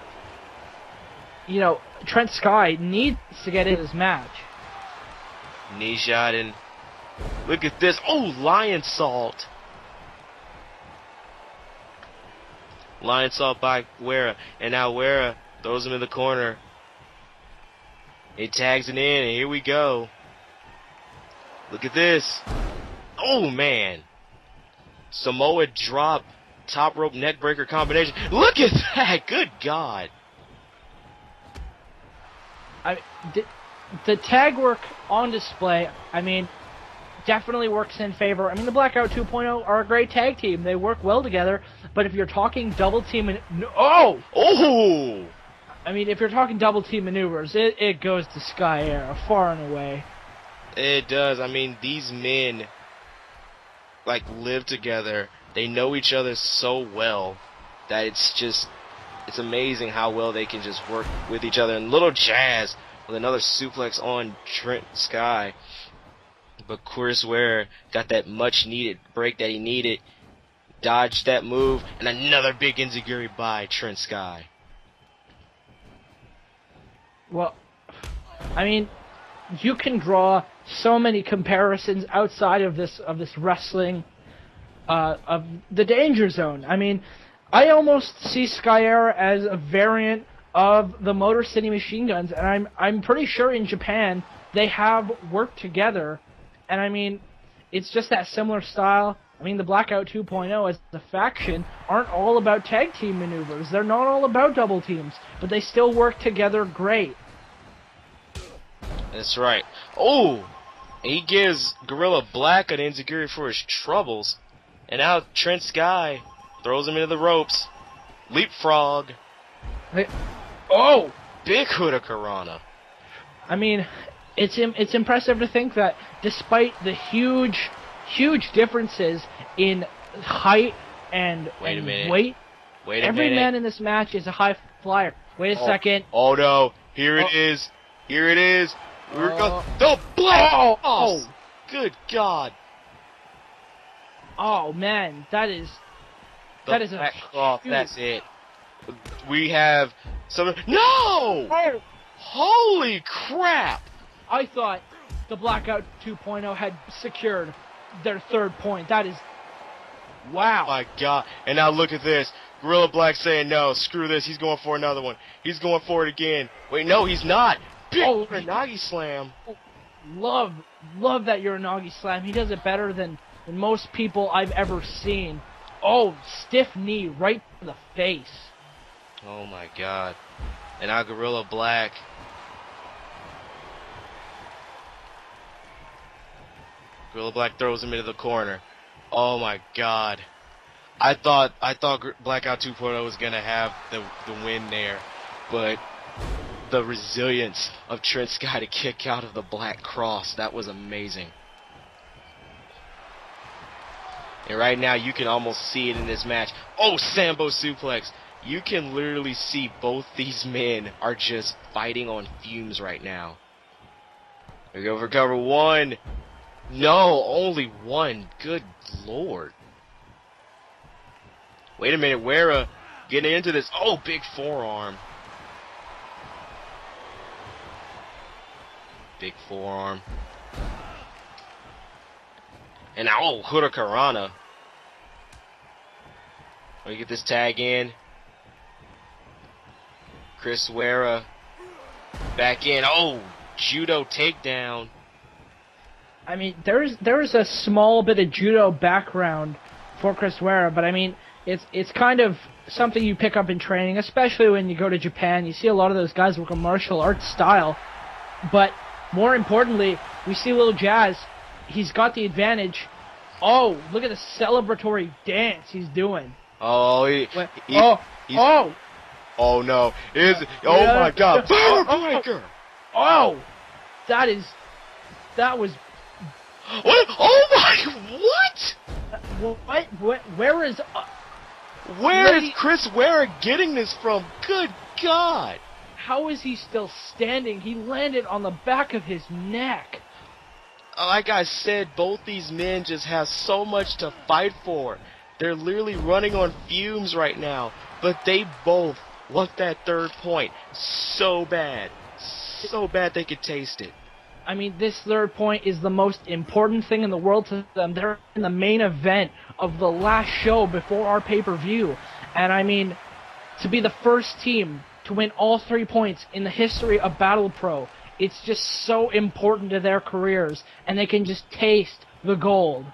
Speaker 2: Trent Sky needs to get in this match.
Speaker 1: Knee shot, and look at this. Oh, lion salt. Lion salt by Wera, and now Wera throws him in the corner. He tags it in, and here we go. Look at this. Oh, man. Samoa drop top rope neck breaker combination. Look at that! Good God!
Speaker 2: The tag work on display, I mean, definitely works in favor. I mean, the Blackout 2.0 are a great tag team. They work well together. But if you're talking double team and oh! I mean, if you're talking double team maneuvers, it goes to Skyerra far and away.
Speaker 1: It does. I mean, these men like live together. They know each other so well that it's amazing how well they can just work with each other. And little Jazz with another suplex on Trent Sky. But Chris Ware got that much needed break that he needed. Dodged that move, and another big enziguri by Trent Sky.
Speaker 2: Well, I mean, you can draw so many comparisons outside of this wrestling of the Danger Zone. I mean, I almost see Skyerra as a variant of the Motor City Machine Guns, and I'm pretty sure in Japan they have worked together, and I mean, it's just that similar style. I mean, the Blackout 2.0 as the faction aren't all about tag team maneuvers. They're not all about double teams, but they still work together great.
Speaker 1: That's right. Oh! He gives Gorilla Black an enziguri for his troubles. And now Trent Sky throws him into the ropes. Leapfrog.
Speaker 2: Oh!
Speaker 1: Big Hurricanrana.
Speaker 2: I mean, it's impressive to think that despite the huge differences in height and weight, every man in this match is a high flyer. Wait a second.
Speaker 1: Oh no! Here it is. Here it is. We're going. The Black Cross. Good God.
Speaker 2: Oh man, that is
Speaker 1: Black Cross. That's it. We have some. No! Holy crap!
Speaker 2: I thought the Blackout 2.0 had secured their third point. That is... Wow.
Speaker 1: Oh my God. And now look at this. Gorilla Black saying, no, screw this. He's going for another one. He's going for it again. Wait, no, he's not. Big Uranagi Slam.
Speaker 2: Love that Uranagi Slam. He does it better than most people I've ever seen. Oh, stiff knee right to the face.
Speaker 1: Oh my God. And now Gorilla Black. Gorilla Black throws him into the corner. Oh my God. I thought Blackout 2.0 was gonna have the win there, but the resilience of Trent Sky to kick out of the Black Cross, that was amazing. And right now you can almost see it in this match. Oh, Sambo suplex. You can literally see both these men are just fighting on fumes right now. We go for cover one. No, only one. Good Lord. Wait a minute, Wera getting into this. Oh, big forearm. Big forearm. And now, oh, Hurricanrana. We get this tag in. Chris Wera back in. Oh, judo takedown.
Speaker 2: I mean, there is a small bit of judo background for Chris Wera, but I mean, it's kind of something you pick up in training, especially when you go to Japan. You see a lot of those guys work a martial arts style, but more importantly, we see Little Jazz. He's got the advantage. Oh, look at the celebratory dance he's doing.
Speaker 1: Oh, oh no! My God! Firebreaker!
Speaker 2: Oh, that was.
Speaker 1: What? Oh my! What?
Speaker 2: What? Where is
Speaker 1: Chris Wera getting this from? Good God!
Speaker 2: How is he still standing? He landed on the back of his neck.
Speaker 1: Like I said, both these men just have so much to fight for. They're literally running on fumes right now, but they both want that third point so bad they could taste it.
Speaker 2: I mean, this third point is the most important thing in the world to them. They're in the main event of the last show before our pay-per-view. And I mean, to be the first team to win all 3 points in the history of Battle Pro, it's just so important to their careers, and they can just taste the gold.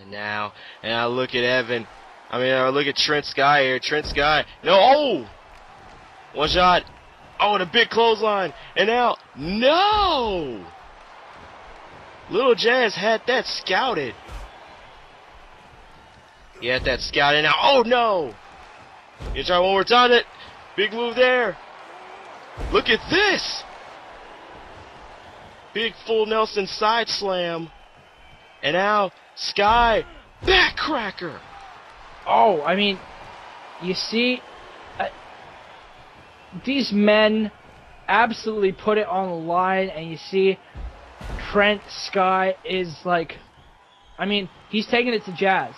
Speaker 1: And now look at Evan. I mean, look at Trent Sky here. Trent Sky. No. Oh! One shot. Oh, and a big clothesline. And now, no! Little Jazz had that scouted. He had that scouted. Now, oh no! You try one more time. That big move there. Look at this. Big full Nelson side slam. And now, Sky backcracker.
Speaker 2: Oh, I mean, you see, these men absolutely put it on the line, and you see Trent Sky is like, I mean, he's taking it to Jazz.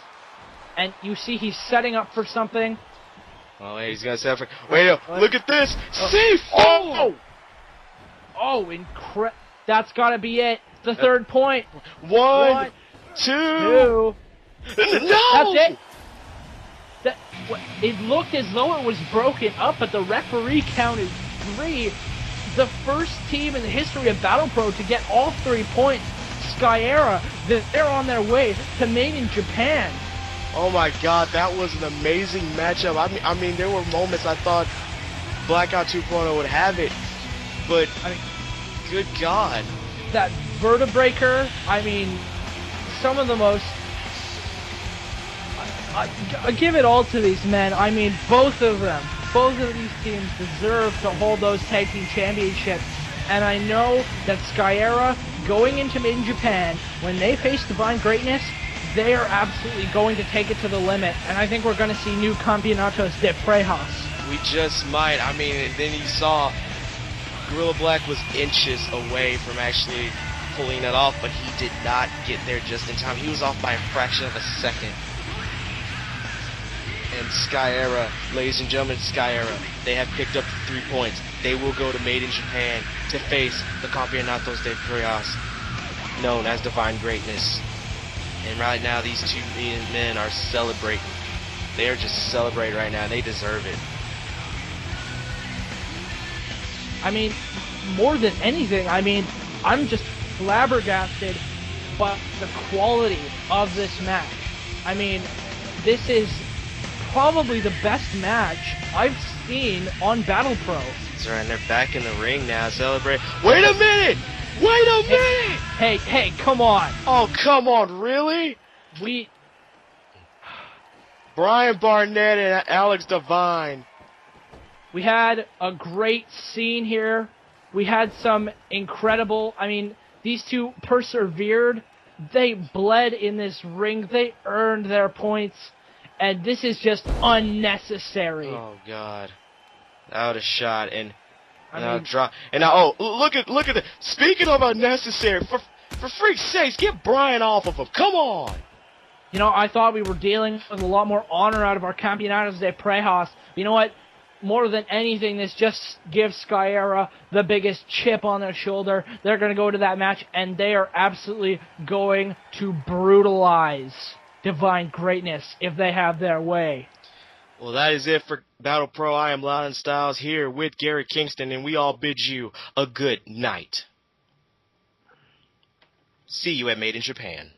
Speaker 2: And you see he's setting up for something.
Speaker 1: Oh, wait, he's going to set up for... Wait, look at this. Safe.
Speaker 2: Oh! Oh, that's got to be it. The third point.
Speaker 1: One, two.
Speaker 2: No! That's it. It looked as though it was broken up, but the referee counted 3. The first team in the history of Battle Pro to get all 3 points, Skyerra, they're on their way to Made in Japan.
Speaker 1: Oh my God, that was an amazing matchup. I mean, there were moments I thought Blackout 2.0 would have it, but I mean, good God.
Speaker 2: That vertebraker, I mean, some of the most... I give it all to these men. I mean, both of these teams deserve to hold those tag team championships. And I know that Skyerra, going into Made in Japan, when they face Divine Greatness, they are absolutely going to take it to the limit. And I think we're going to see new Campeonatos de Prejas.
Speaker 1: We just might. I mean, then you saw Gorilla Black was inches away from actually pulling it off, but he did not get there just in time. He was off by a fraction of a second. And Skyerra, ladies and gentlemen, Skyerra, they have picked up 3 points. They will go to Made in Japan to face the Campeonatos de Prejas, known as Divine Greatness. And right now, these two men are celebrating. They are just celebrating right now. They deserve it.
Speaker 2: I mean, more than anything, I mean, I'm just flabbergasted by the quality of this match. I mean, this is probably the best match I've seen on Battle Pro.
Speaker 1: That's right, and they're back in the ring now, celebrate. Wait a minute! Wait a minute!
Speaker 2: Hey, come on.
Speaker 1: Oh, come on, really? Brian Barnett and Alex Divine.
Speaker 2: We had a great scene here. We had some incredible, I mean, these two persevered. They bled in this ring. They earned their points. And this is just unnecessary.
Speaker 1: Oh God, out of shot and now drop and now look at it. Speaking of unnecessary, for freak's sakes, get Brian off of him. Come on.
Speaker 2: You know, I thought we were dealing with a lot more honor out of our Campeonatos de Prejas. You know what? More than anything, this just gives Skyerra the biggest chip on their shoulder. They're going to go to that match, and they are absolutely going to brutalize Divine Greatness if they have their way.
Speaker 1: Well, that is it for Battle Pro. I am Loudon Styles here with Gary Kingston, and we all bid you a good night. See you at Made in Japan.